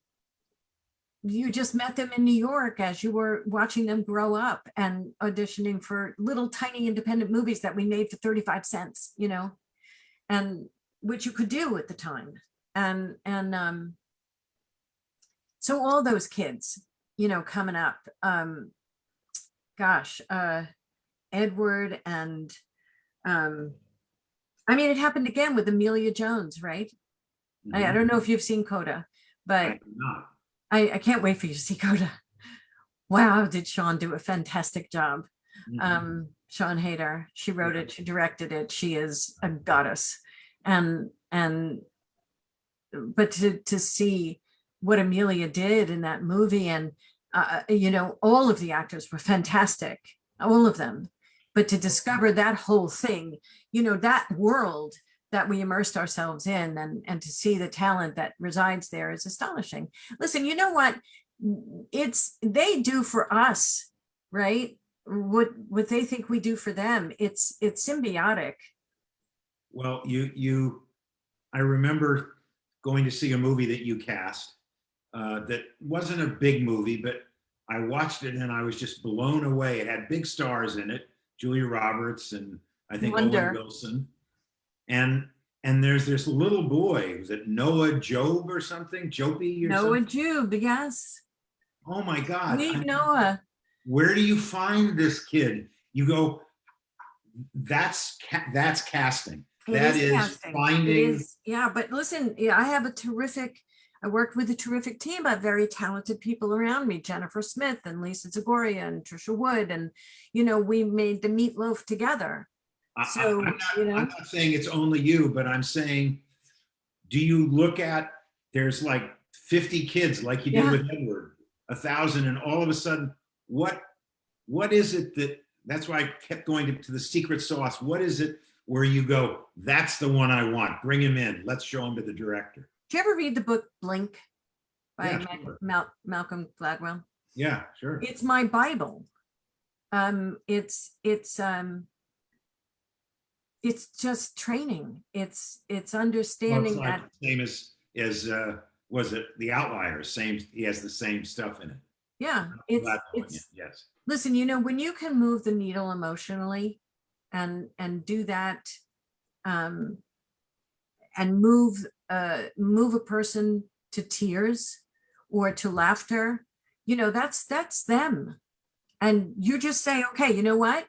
you just met them in New York as you were watching them grow up and auditioning for little tiny independent movies that we made for 35 cents, you know, and which you could do at the time. And so all those kids, you know, coming up, Edward and I mean, it happened again with Amelia Jones, right? I don't know if you've seen Coda, but I can't wait for you to see Coda. Wow, did Sean do a fantastic job. Sean Hayter, she wrote it, she directed it, she is a goddess. But to see what Amelia did in that movie, and you know, all of the actors were fantastic, all of them. But to discover that whole thing, you know, that world that we immersed ourselves in, and to see the talent that resides there is astonishing. Listen, you know what? They do for us, right? What they think we do for them. It's symbiotic. Well, I remember going to see a movie that you cast that wasn't a big movie, but I watched it and I was just blown away. It had big stars in it, Julia Roberts and I think Owen Wilson. And there's this little boy, was it Noah Job or something? Joby or Noah something? Job, yes. Oh my God. Meet Noah. Where do you find this kid? You go, that's casting. That is casting. finding. Yeah, but listen, yeah, I have a terrific, I worked with a terrific team of very talented people around me, Jennifer Smith and Lisa Zagoria and Trisha Wood. And, we made the meatloaf together. So, I'm not saying it's only you, but I'm saying, do you look at, there's like 50 kids like you did with Edward, 1,000, and all of a sudden, what is it that's why I kept going to the secret sauce. What is it where you go, that's the one I want, bring him in, let's show him to the director? Did you ever read the book Blink by Yeah, sure. Malcolm Gladwell? Yeah, sure. It's my Bible. It's just training. It's understanding Well, it's like that. the same as was it The Outliers? Same, he has the same stuff in it. Yeah, it's yes. Listen, when you can move the needle emotionally and do that, and move a person to tears or to laughter, that's them. And you just say, okay, you know what?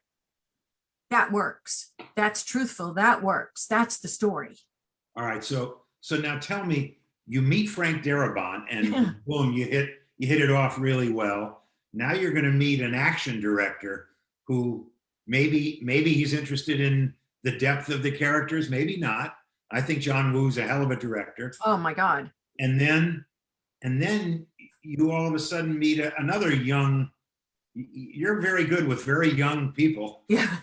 That works. That's truthful. That works. That's the story. All right. So now tell me, you meet Frank Darabont and Yeah. boom, you hit it off really well. Now you're going to meet an action director who maybe he's interested in the depth of the characters, maybe not. I think John Woo's a hell of a director. Oh my God. And then you all of a sudden meet another young, you're very good with very young people. Yeah.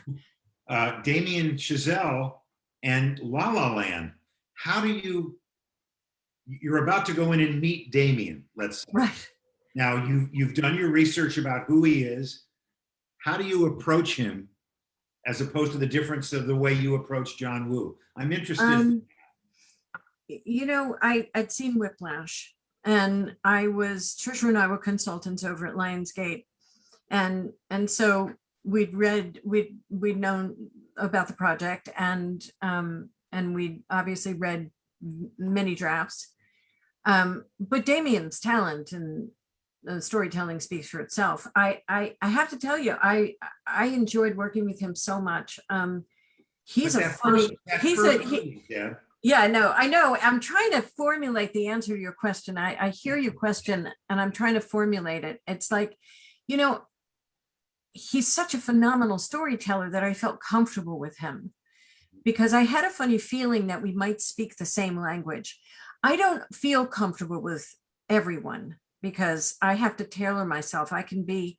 Damien Chazelle and La La Land. How do you're about to go in and meet Damien, let's say. Right. Now you've done your research about who he is. How do you approach him as opposed to the difference of the way you approach John Woo? I'm interested. I'd seen Whiplash, and Trisha and I were consultants over at Lionsgate. And so we'd known about the project, and we'd obviously read many drafts. But Damien's talent and storytelling speaks for itself. I have to tell you, I enjoyed working with him so much. He's a funny. Yeah, no, I know. I'm trying to formulate the answer to your question. I hear your question, and I'm trying to formulate it. It's like, he's such a phenomenal storyteller that I felt comfortable with him, because I had a funny feeling that we might speak the same language. I don't feel comfortable with everyone because I have to tailor myself. I can be,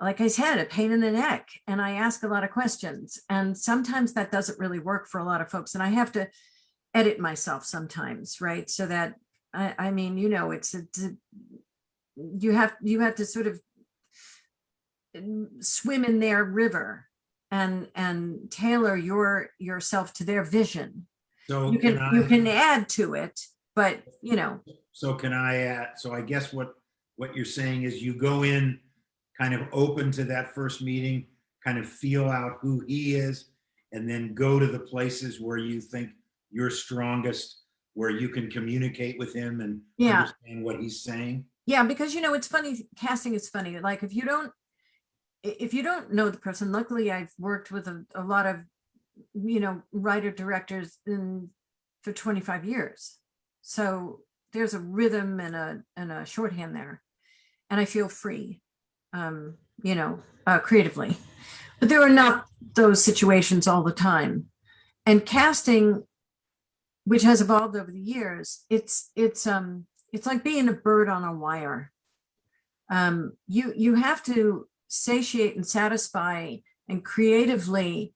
like I said, a pain in the neck, and I ask a lot of questions. And sometimes that doesn't really work for a lot of folks. And I have to edit myself sometimes, right? So that, you have to sort of swim in their river and tailor yourself to their vision. So you can add to it, but So can I add? So I guess what you're saying is you go in kind of open to that first meeting, kind of feel out who he is, and then go to the places where you think you're strongest, where you can communicate with him and understand what he's saying. Yeah, because it's funny. Casting is funny. Like if you don't know the person, luckily I've worked with a lot of writer directors for 25 years, so there's a rhythm and a shorthand there, and I feel free, creatively. But there are not those situations all the time. And casting, which has evolved over the years, it's like being a bird on a wire. You have to satiate and satisfy and creatively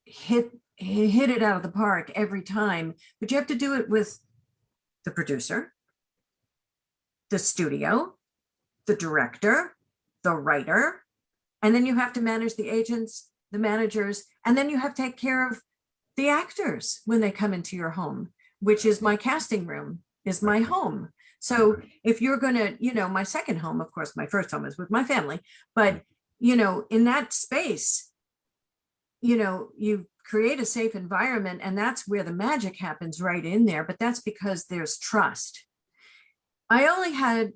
hit it out of the park every time, but you have to do it with the producer, the studio, the director, the writer, and then you have to manage the agents, the managers, and then you have to take care of the actors when they come into your home, which is my casting room, is my home. So if you're going to, my second home, of course, my first home is with my family, but, in that space, you create a safe environment, and that's where the magic happens, right in there. But that's because there's trust. I only had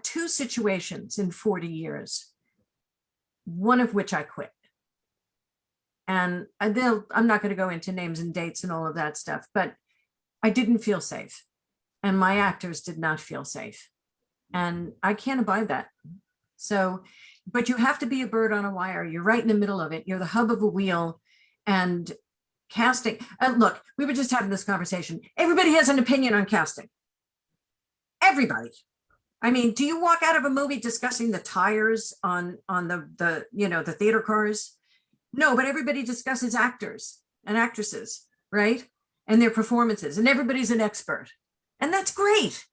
2 situations in 40 years, one of which I quit. And I'm not going to go into names and dates and all of that stuff, but I didn't feel safe. And my actors did not feel safe. And I can't abide that. So, but you have to be a bird on a wire. You're right in the middle of it. You're the hub of a wheel. And casting, look, we were just having this conversation. Everybody has an opinion on casting. Everybody. I mean, do you walk out of a movie discussing the tires on the theater cars? No, but everybody discusses actors and actresses, right? And their performances, and everybody's an expert. And that's great.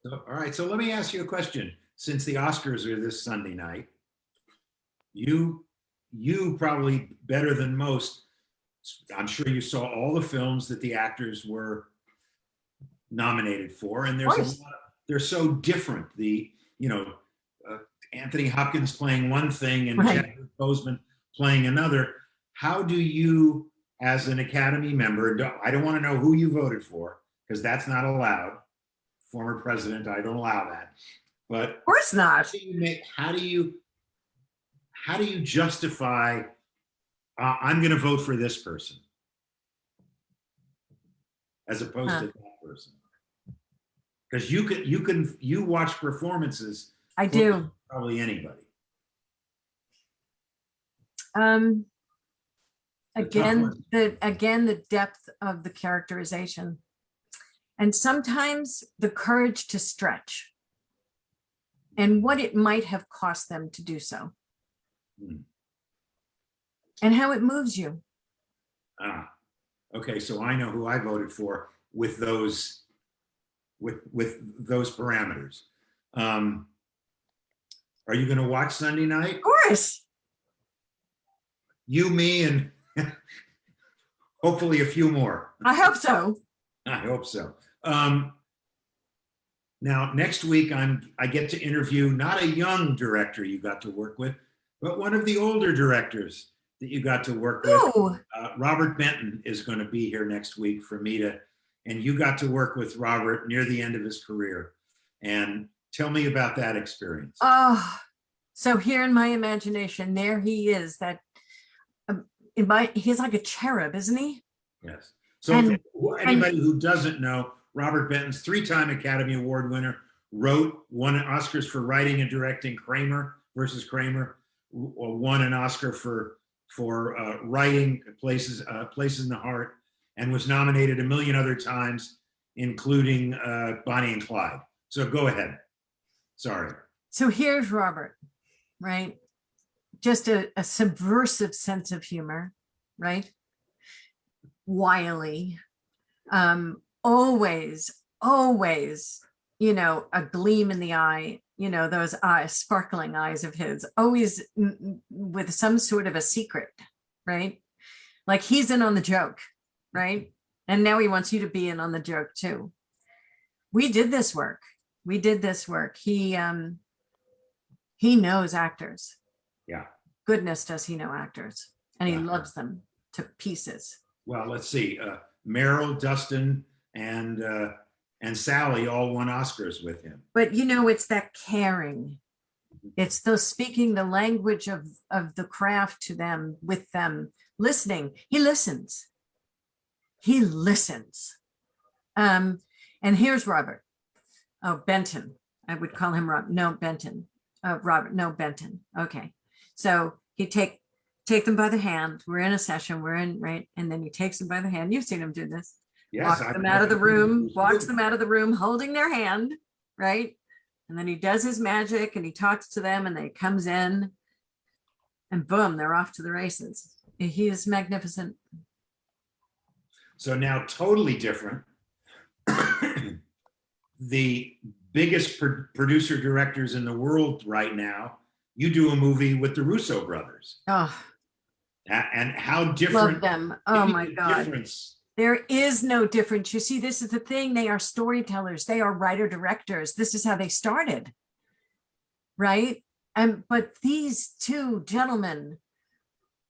So, all right, so let me ask you a question. Since the Oscars are this Sunday night, you probably better than most, I'm sure you saw all the films that the actors were nominated for, and they're so different. Anthony Hopkins playing one thing and Chadwick Boseman playing another. How do you, as an Academy member, I don't want to know who you voted for, because that's not allowed. Former president, I don't allow that. But of course not. How do you justify I'm going to vote for this person as opposed to that person? Because you watch performances. I do. Probably anybody. Again, the depth of the characterization, and sometimes the courage to stretch, and what it might have cost them to do so, and how it moves you. Okay, so I know who I voted for with those parameters. Are you going to watch Sunday night? Of course. You, me, and hopefully a few more. I hope so. I hope so. Now, next week, I get to interview not a young director you got to work with, but one of the older directors that you got to work with. Robert Benton is going to be here next week for me and you got to work with Robert near the end of his career. And tell me about that experience. Oh, so here in my imagination, there he is, he's like a cherub, isn't he? Yes. So anybody who doesn't know, Robert Benton's 3-time Academy Award winner, won Oscars for writing and directing Kramer versus Kramer, won an Oscar for writing Places in the Heart, and was nominated a million other times, including Bonnie and Clyde. So go ahead. Sorry. So here's Robert, right? Just a subversive sense of humor, right? Wily, always, a gleam in the eye, those eyes, sparkling eyes of his, always with some sort of a secret, right? Like he's in on the joke, right? And now he wants you to be in on the joke too. We did this work. He knows actors. Yeah. Goodness, does he know actors, and he loves them to pieces. Well, let's see. Meryl, Dustin, and Sally all won Oscars with him. But it's that caring. It's those speaking the language of the craft to them, with them, listening. He listens. And here's Robert. Oh, Benton. I would call him Rob. No, Benton. Robert. No, Benton. Okay. So he take them by the hand. We're in a session. We're in, right? And then he takes them by the hand. You've seen him do this. Yes, walks them out of the room, holding their hand, right? And then he does his magic and he talks to them and they comes in and boom, they're off to the races. He is magnificent. So now totally different. The biggest producer directors in the world right now, you do a movie with the Russo brothers. Oh, and how different. Love them. Oh my God. Difference. There is no difference. You see, this is the thing. They are storytellers. They are writer directors. This is how they started. Right. But these two gentlemen,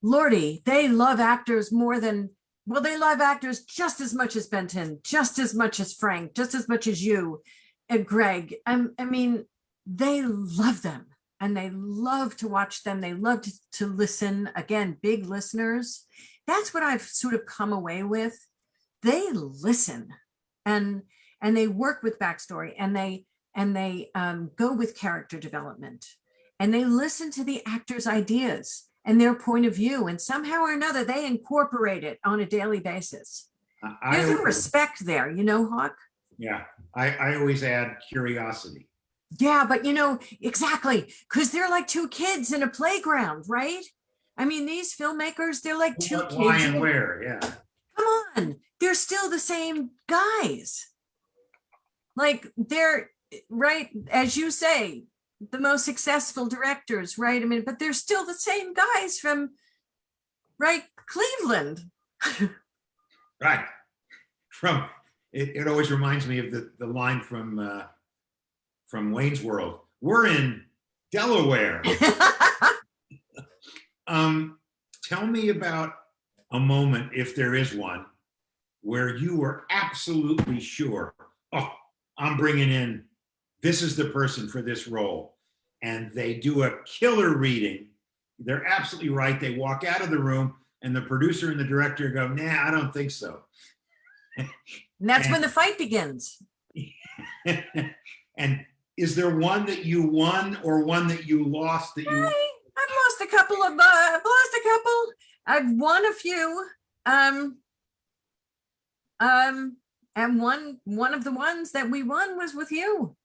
Lordy, they love actors more than, well, they love actors just as much as Benton, just as much as Frank, just as much as you and Greg. I mean, they love them. and they love to watch them. They love to listen. Again, big listeners. That's what I've sort of come away with. They listen, and they work with backstory, and they go with character development, and they listen to the actors' ideas and their point of view, and somehow or another they incorporate it on a daily basis. There's a respect there, you know, Hawk. Yeah, I always add curiosity. Yeah, but you know, exactly, because they're like two kids in a playground, right? I mean, these filmmakers, they're like two What, kids. why, and where? Yeah. Come on, they're still the same guys. Like they're, right, as you say, the most successful directors, right? I mean, but they're still the same guys from, right, Cleveland. Right. It always reminds me of the line from Wayne's World. We're in Delaware. Tell me about a moment, if there is one, where you were absolutely sure, oh, I'm bringing in, this is the person for this role. And they do a killer reading. They're absolutely right. They walk out of the room and the producer and the director go, nah, I don't think so. And that's when the fight begins. And is there one that you won or one that you lost that you? I've lost a couple. I've won a few. And one of the ones that we won was with you.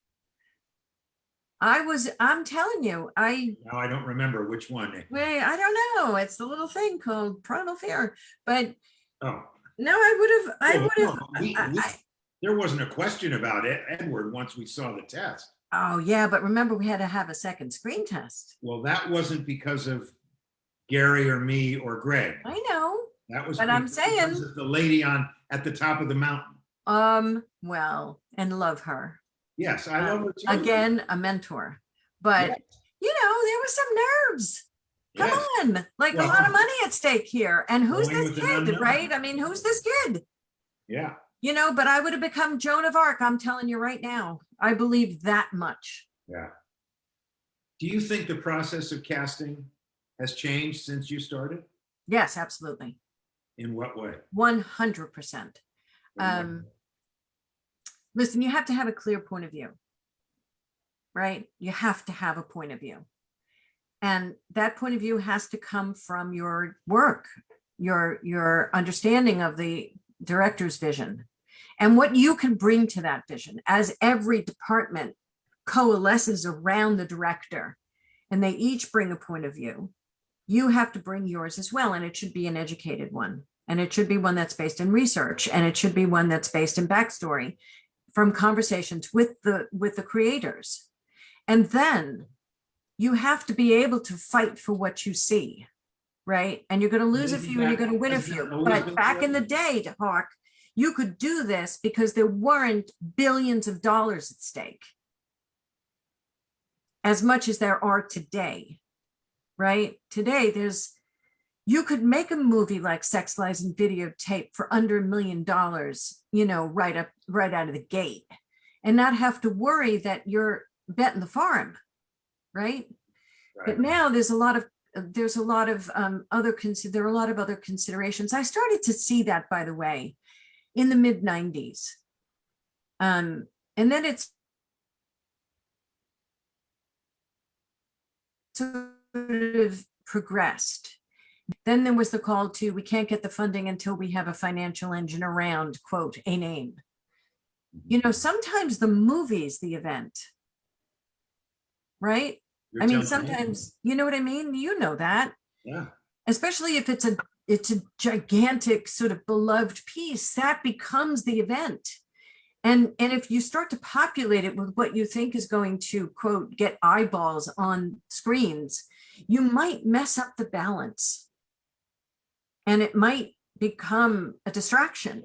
I'm telling you, No, I don't remember which one. I don't know. It's the little thing called Primal Fear. But Oh. no, I would have. There wasn't a question about it, Edward, once we saw the test. Oh yeah, but remember we had to have a second screen test. Well, that wasn't because of Gary or me or Greg. I know. That was, but I'm saying, because of the lady at the top of the mountain. Well, and love her. Yes, I love her too. Again, a mentor. But yes. You know, there was some nerves. Come Yes. on, like a lot of money at stake here. And who's this kid, right? I mean, who's this kid? Yeah. You know, but I would have become Joan of Arc. I'm telling you right now. I believe that much. Yeah. Do you think the process of casting has changed since you started? Yes, absolutely. In what way? 100%. Listen, you have to have a clear point of view, right? You have to have a point of view. And that point of view has to come from your work, your understanding of the director's vision and what you can bring to that vision. As every department coalesces around the director and they each bring a point of view, you have to bring yours as well. And it should be an educated one. And it should be one that's based in research. And it should be one that's based in backstory from conversations with the creators. And then you have to be able to fight for what you see, right? And you're going to lose a few and you're going to win a few. But back in the day, Hawk, you could do this because there weren't billions of dollars at stake as much as there are today, right? Today, you could make a movie like Sex, Lies, and Videotape for under $1 million, you know, right out of the gate, and not have to worry that you're betting the farm, right? But now there are a lot of other considerations. I started to see that, by the way, in the mid 90s. And then it's sort of progressed. Then there was the call to, we can't get the funding until we have a financial engine around, quote, a name. You know, sometimes the movie's the event, right? I mean, sometimes, you know what I mean? You know that. Yeah. Especially if it's a gigantic sort of beloved piece, that becomes the event. And if you start to populate it with what you think is going to, quote, get eyeballs on screens, you might mess up the balance. And it might become a distraction.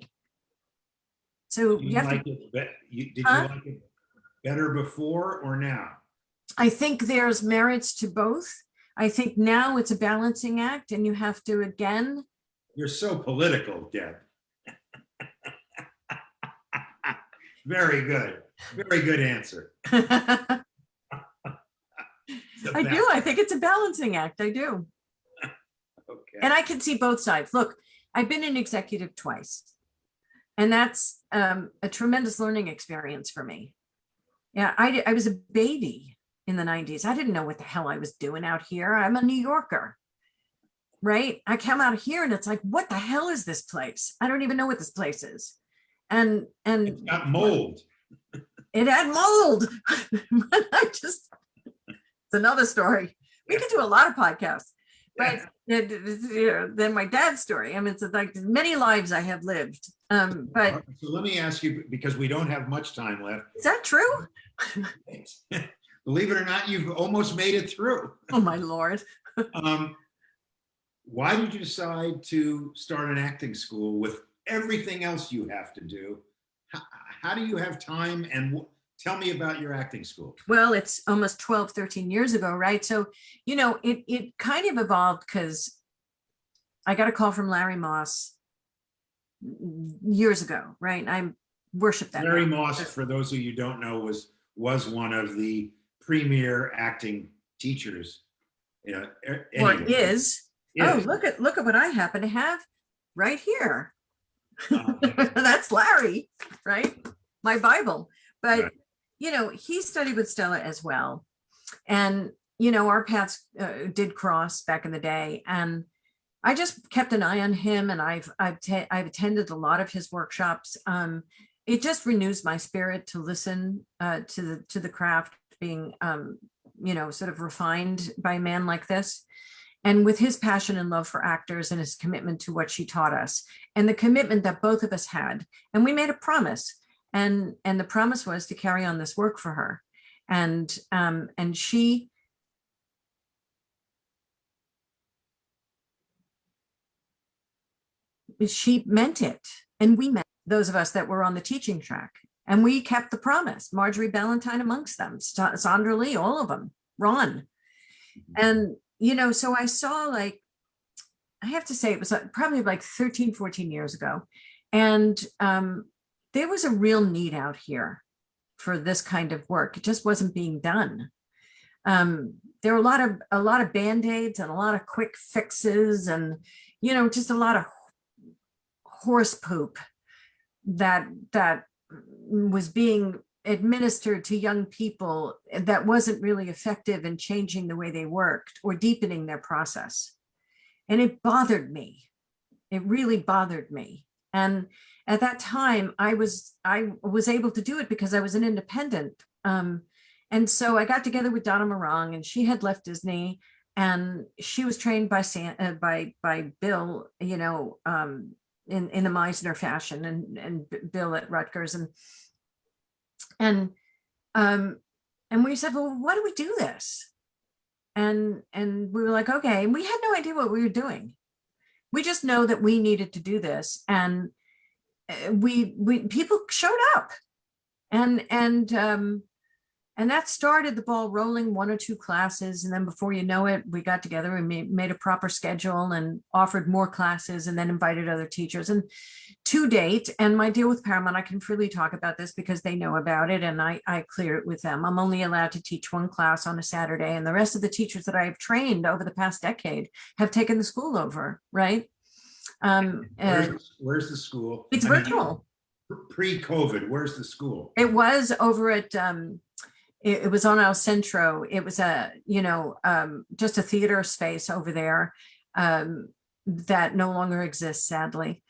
So you have to. Did you like it better before or now? I think there's merits to both. I think now it's a balancing act, and you have to, again. You're so political, Deb. Very good. Very good answer. I do. I think it's a balancing act. I do. Okay. And I can see both sides. Look, I've been an executive twice, and that's a tremendous learning experience for me. Yeah, I was a baby in the 90s. I didn't know what the hell I was doing out here. I'm a New Yorker, right? I come out here and it's like, what the hell is this place? I don't even know what this place is. And It's got mold. it had mold. It's another story. We could do a lot of podcasts, but then my dad's story. I mean, it's like many lives I have lived. But so let me ask you, because we don't have much time left. is that true? Believe it or not, you've almost made it through. Oh my Lord. Why did you decide to start an acting school with everything else you have to do? How do you have time? And tell me about your acting school. Well, it's almost 12, 13 years ago, right? So, it kind of evolved because I got a call from Larry Moss years ago, right? I worship that. Larry man. Moss, for those of you who don't know, was one of the premier acting teachers. Or is. Oh, look at what I happen to have right here. That's Larry, right? My Bible. But Right. he studied with Stella as well, and our paths did cross back in the day, and I just kept an eye on him, and I've attended a lot of his workshops. It just renews my spirit to listen to the craft being sort of refined by a man like this. And with his passion and love for actors and his commitment to what she taught us, and the commitment that both of us had, and we made a promise, and the promise was to carry on this work for her, and she meant it, and we meant those of us that were on the teaching track, and we kept the promise. Marjorie Ballantyne amongst them, Sandra Lee, all of them, Ron, and so I saw, like, I have to say it was probably like 13, 14 years ago. And there was a real need out here for this kind of work. It just wasn't being done. There were a lot of Band-Aids and a lot of quick fixes, and, just a lot of horse poop that was being administered to young people that wasn't really effective in changing the way they worked or deepening their process. And it bothered me. It really bothered me. And at that time, I was able to do it because I was an independent. And so I got together with Donna Morong, and she had left Disney, and she was trained by Bill, in the Meisner fashion, and Bill at Rutgers, and we said, well, why do we do this? And we were like, okay. And we had no idea what we were doing. We just know that we needed to do this. And people showed up, and that started the ball rolling, 1 or 2 classes. And then before you know it, we got together and made a proper schedule and offered more classes, and then invited other teachers. And to date, and my deal with Paramount, I can freely talk about this because they know about it, and I clear it with them. I'm only allowed to teach 1 class on a Saturday, and the rest of the teachers that I've trained over the past decade have taken the school over, right? Where's the school? It's virtual. Pre-COVID, where's the school? It was over at it was on El Centro. It was just a theater space over there that no longer exists, sadly,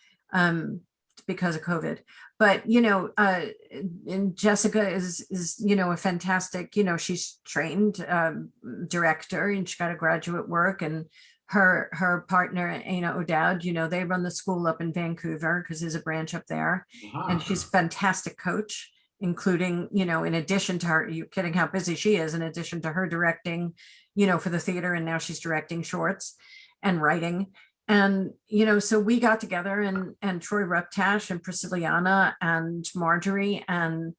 because of COVID. But and Jessica is a fantastic, she's trained director, and she got a graduate work, and her partner, O'Dowd, they run the school up in Vancouver because there's a branch up there. And she's a fantastic coach, including, in addition to her, you're kidding how busy she is, in addition to her directing, for the theater, and now she's directing shorts and writing. And, so we got together, and Troy Ruptash and Priscilliana and Marjorie and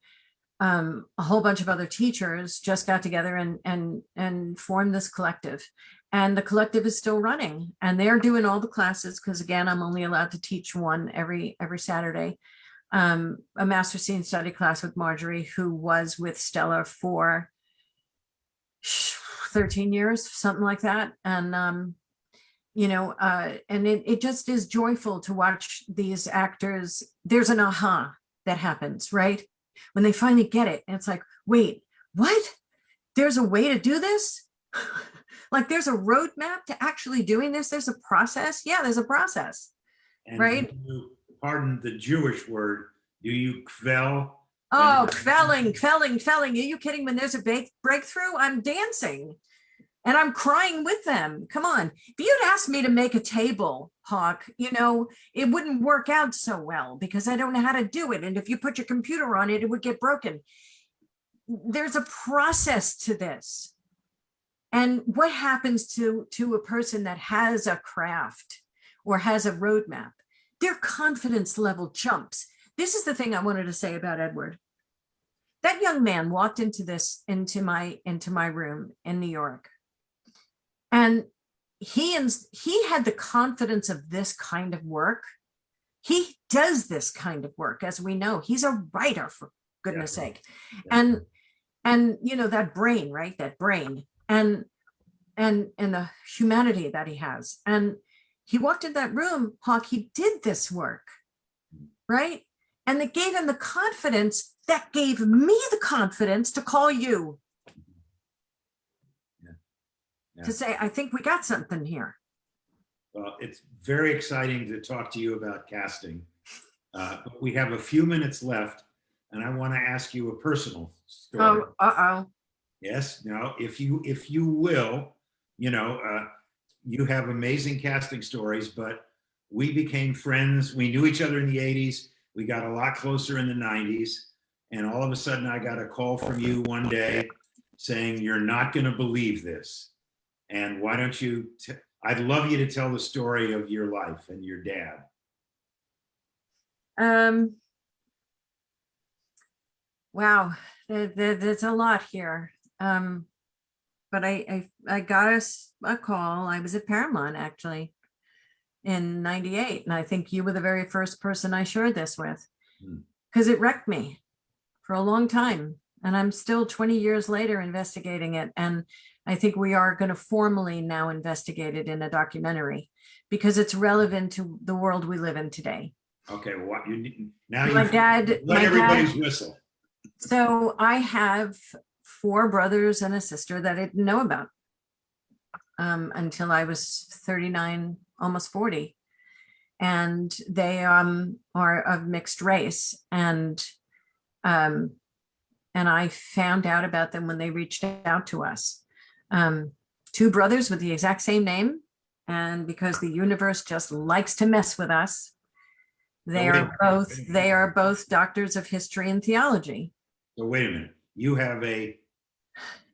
a whole bunch of other teachers just got together and formed this collective. And the collective is still running, and they're doing all the classes because, again, I'm only allowed to teach 1 every Saturday. A master scene study class with Marjorie, who was with Stella for 13 years, something like that. And, and it just is joyful to watch these actors. There's an aha that happens, right? When they finally get it. And it's like, wait, what? There's a way to do this? Like there's a roadmap to actually doing this. There's a process. Yeah, there's a process. And Right? Pardon the Jewish word. Do you kvel? Oh, quelling. Are you kidding? When there's a breakthrough, I'm dancing and I'm crying with them. Come on. If you'd asked me to make a table, Hawk, it wouldn't work out so well because I don't know how to do it. And if you put your computer on it, it would get broken. There's a process to this. And what happens to a person that has a craft or has a roadmap? Their confidence level jumps. This is the thing I wanted to say about Edward. That young man walked into my room in New York, and he had the confidence of this kind of work. He does this kind of work, as we know. He's a writer, for goodness sake, and that brain, right? That brain. And the humanity that he has. And he walked in that room, Hawk, he did this work, right? And it gave him the confidence that gave me the confidence to call you. Yeah. To say, I think we got something here. Well, it's very exciting to talk to you about casting. But we have a few minutes left, and I want to ask you a personal story. Oh, uh-oh. Yes, no, if you will, you have amazing casting stories, but we became friends. We knew each other in the 80s. We got a lot closer in the 90s. And all of a sudden I got a call from you one day saying, you're not going to believe this. And why don't you, I'd love you to tell the story of your life and your dad. Wow, there's a lot here. But I got a call. I was at Paramount actually in '98. And I think you were the very first person I shared this with because it wrecked me for a long time. And I'm still 20 years later investigating it. And I think we are going to formally now investigate it in a documentary because it's relevant to the world we live in today. Okay, well, what you now my you dad, let everybody's whistle. So I have 4 brothers and a sister that I didn't know about until I was 39, almost 40. And they are of mixed race. And I found out about them when they reached out to us. 2 brothers with the exact same name. And because the universe just likes to mess with us, they are both doctors of history and theology. So wait a minute.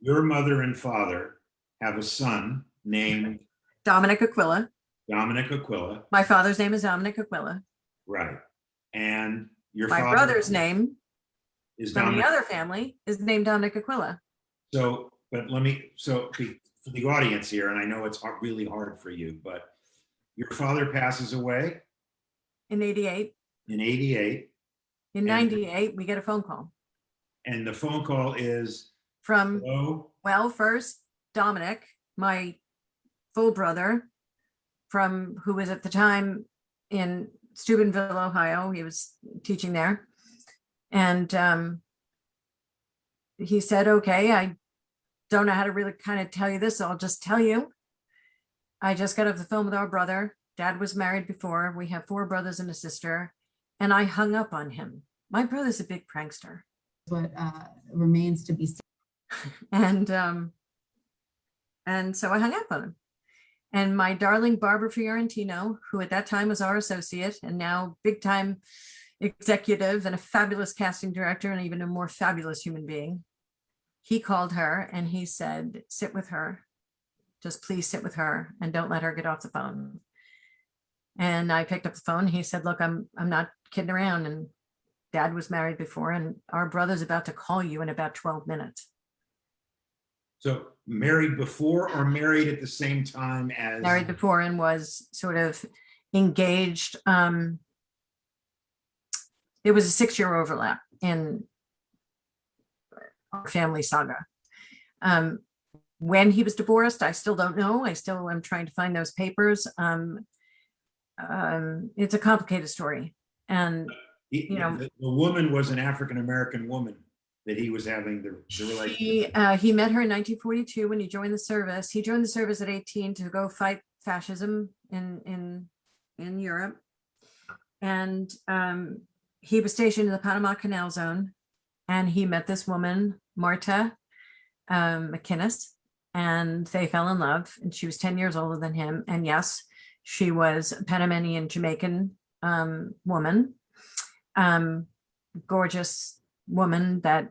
Your mother and father have a son named Dominic Aquila. Dominic Aquila. My father's name is Dominic Aquila. Right. And my brother's name is from Dominic. The other family is named Dominic Aquila. So, but for the audience here, and I know it's really hard for you, but your father passes away in 88. In 88. In 98, we get a phone call. And the phone call is from, hello? Well, first, Dominic, my full brother, who was at the time in Steubenville, Ohio. He was teaching there. And he said, okay, I don't know how to really kind of tell you this. So I'll just tell you. I just got off the phone with our brother. Dad was married before. We have 4 brothers and a sister. And I hung up on him. My brother's a big prankster. What remains to be seen. And so I hung up on him. And my darling Barbara Fiorentino, who at that time was our associate and now big time executive and a fabulous casting director and even a more fabulous human being, he called her and he said, sit with her. Just please sit with her and don't let her get off the phone. And I picked up the phone. He said, look, I'm not kidding around. And Dad was married before and our brother's about to call you in about 12 minutes. So married before or married at the same time as? Married before and was sort of engaged. There was a 6-year overlap in our family saga. when he was divorced, I still don't know. I still am trying to find those papers. It's a complicated story. And you know, The woman was an African-American woman that he was having the relationship. he met her in 1942 when he joined the service. He joined the service at 18 to go fight fascism in Europe. And he was stationed in the Panama Canal Zone, and he met this woman, Marta McInnes, and they fell in love. And she was 10 years older than him. And yes, she was a Panamanian Jamaican woman, gorgeous woman that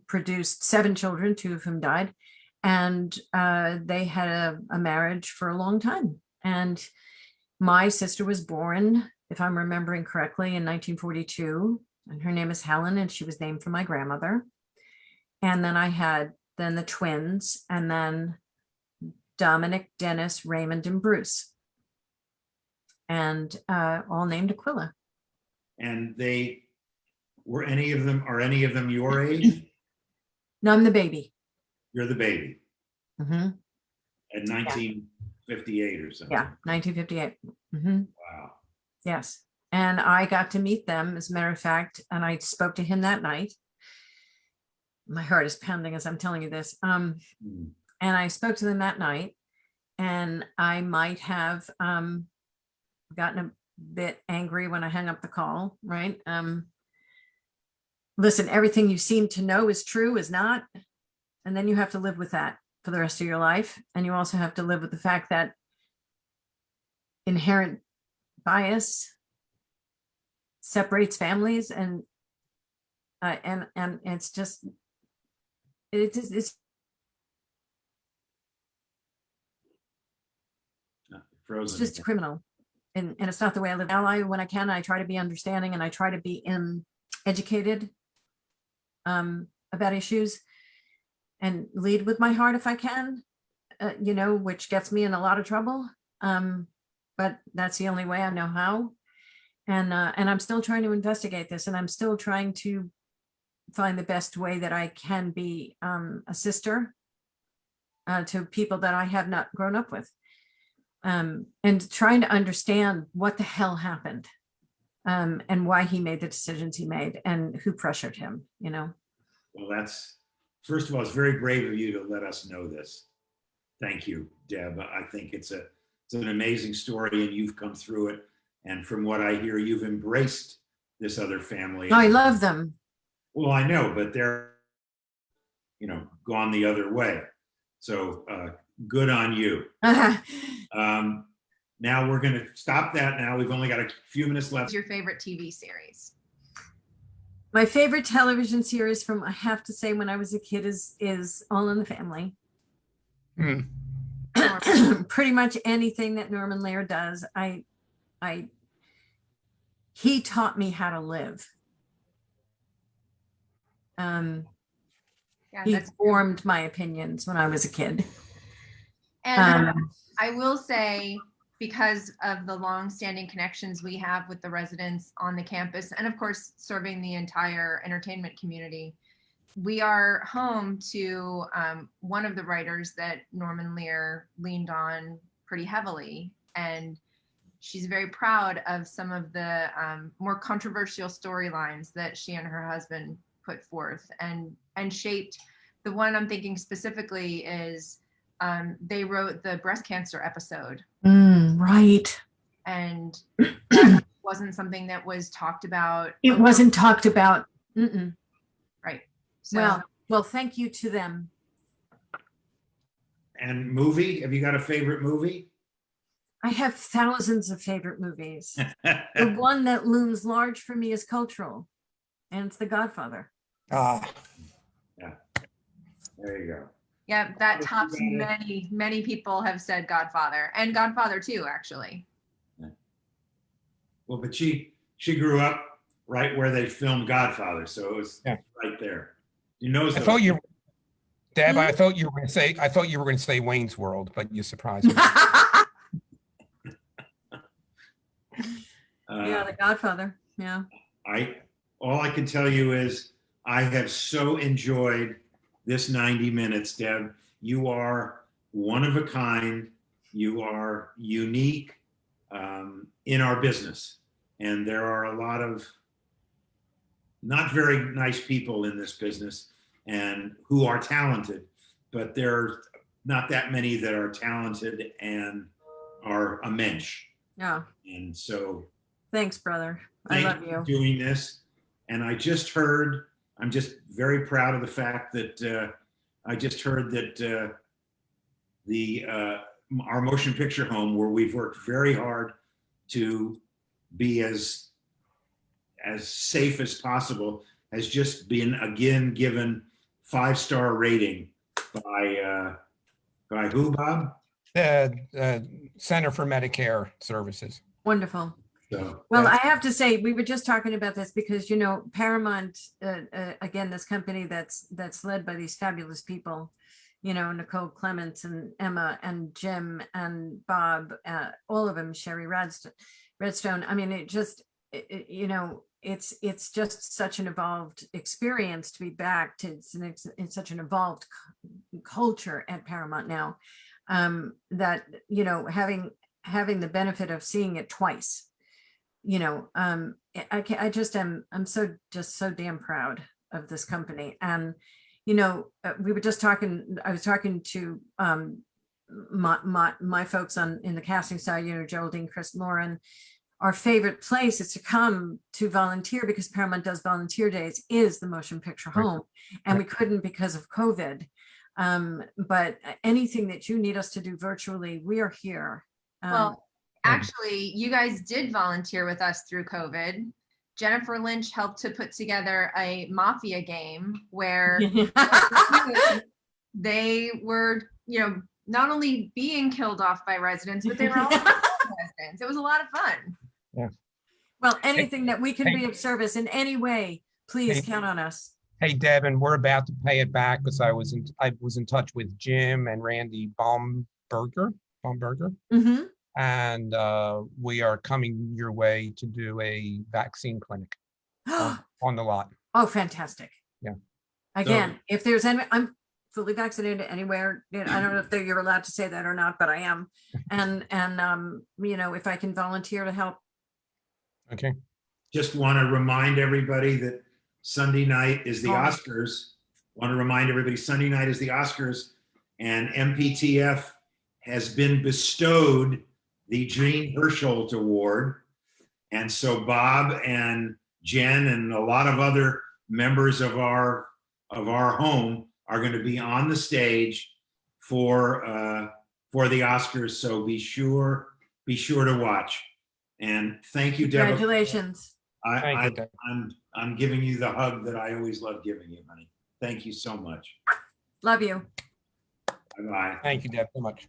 produced 7 children, 2 of whom died. And they had a marriage for a long time. And my sister was born, if I'm remembering correctly, in 1942, and her name is Helen, and she was named for my grandmother. And then I had the twins, and then Dominic, Dennis, Raymond, and Bruce, and all named Aquila. And they were are any of them your age? No, I'm the baby. You're the baby Mm-hmm. at 1958 or something. Yeah, 1958. Mm-hmm. Wow. Yes. And I got to meet them, as a matter of fact, and I spoke to him that night. My heart is pounding as I'm telling you this. And I spoke to them that night, and I might have gotten a bit angry when I hung up the call, right? Listen, everything you seem to know is true is not. And then you have to live with that for the rest of your life. And you also have to live with the fact that inherent bias separates families, and it's just it's Frozen. just criminal, and it's not the way I live. Ally when I can. I try to be understanding, and I try to be educated about issues, and lead with my heart if I can, you know, which gets me in a lot of trouble. But that's the only way I know how. And I'm still trying to investigate this, and I'm still trying to find the best way that I can be a sister to people that I have not grown up with, and trying to understand what the hell happened, and why he made the decisions he made, and who pressured him, you know. Well, first of all, it's very brave of you to let us know this. Thank you, Deb. I think it's an amazing story, and you've come through it. And from what I hear, you've embraced this other family. I love them. Well, I know, but they're, gone the other way. So good on you. Now we're going to stop that now. We've only got a few minutes left. What's your favorite TV series? My favorite television series from, I have to say, when I was a kid is All in the Family. Pretty much anything that Norman Lear does, he taught me how to live. Yeah, He that's formed my opinions when I was a kid. And I will say, because of the long-standing connections we have with the residents on the campus, and of course, serving the entire entertainment community, we are home to one of the writers that Norman Lear leaned on pretty heavily. And she's very proud of some of the more controversial storylines that she and her husband put forth and shaped. The one I'm thinking specifically is they wrote the breast cancer episode. Right. And that wasn't something that was talked about. It wasn't talked about. Right. So, well, thank you to them. And movie? Have you got a favorite movie? I have thousands of favorite movies. The one that looms large for me is cultural, and it's The Godfather. Yeah. There you go. yeah, that tops many people have said Godfather, and Godfather 2, actually. Well, but she grew up right where they filmed Godfather, so it was right there. You know. I thought you, Deb. I thought you were going to say Wayne's World, but you surprised me. Yeah, The Godfather. Yeah. All I can tell you is I have so enjoyed this 90 minutes, Deb. You are one of a kind. You are unique in our business. And there are a lot of not very nice people in this business and who are talented, but there are not that many that are talented and are a mensch. Yeah. And so Thanks, brother. I thank love you for you. doing this. And I just heard, I'm just very proud of the fact that I just heard that our motion picture home, where we've worked very hard to be as safe as possible, has just been again given 5-star rating by who, Bob? The Center for Medicare Services. Wonderful. So Well, I that's- have to say, we were just talking about this because, you know, Paramount, again, this company that's led by these fabulous people, you know, Nicole Clements and Emma and Jim and Bob, all of them, Sherry Redstone. I mean, it just, you know, it's just such an evolved experience to be back to, it's such an evolved culture at Paramount now, that, you know, having the benefit of seeing it twice, you know, I'm so damn proud of this company. And, you know, we were just talking, I was talking to my folks in the casting side, you know, Geraldine, Chris, Lauren. Our favorite place is to come to volunteer, because Paramount does volunteer days, is the motion picture home. And we couldn't because of COVID. But anything that you need us to do virtually, we are here. Well, actually, you guys did volunteer with us through COVID. Jennifer Lynch helped to put together a mafia game where they were, you know, not only being killed off by residents, but they were also residents. It was a lot of fun. Yeah. Well, anything that we can be of service in any way, please count on us. Hey, Deb, and we're about to pay it back because I was in touch with Jim and Randy Baumberger, Mm-hmm. and we are coming your way to do a vaccine clinic on the lot. Oh, fantastic. Yeah. Again, if there's any, I'm fully vaccinated anywhere. You know, I don't know if you're allowed to say that or not, but I am. And you know, if I can volunteer to help. Okay. just want to remind everybody that Sunday night is the Oscars. Want to remind everybody Sunday night is the Oscars, and MPTF has been bestowed the Jean Hersholt Award. And so Bob and Jen and a lot of other members of our home are going to be on the stage for the Oscars. So be sure to watch. And thank you, Deborah. Congratulations. Thank you, Deb. I'm giving you the hug that I always love giving you, honey. Thank you so much. Love you. Bye-bye. Thank you, Deb, so much.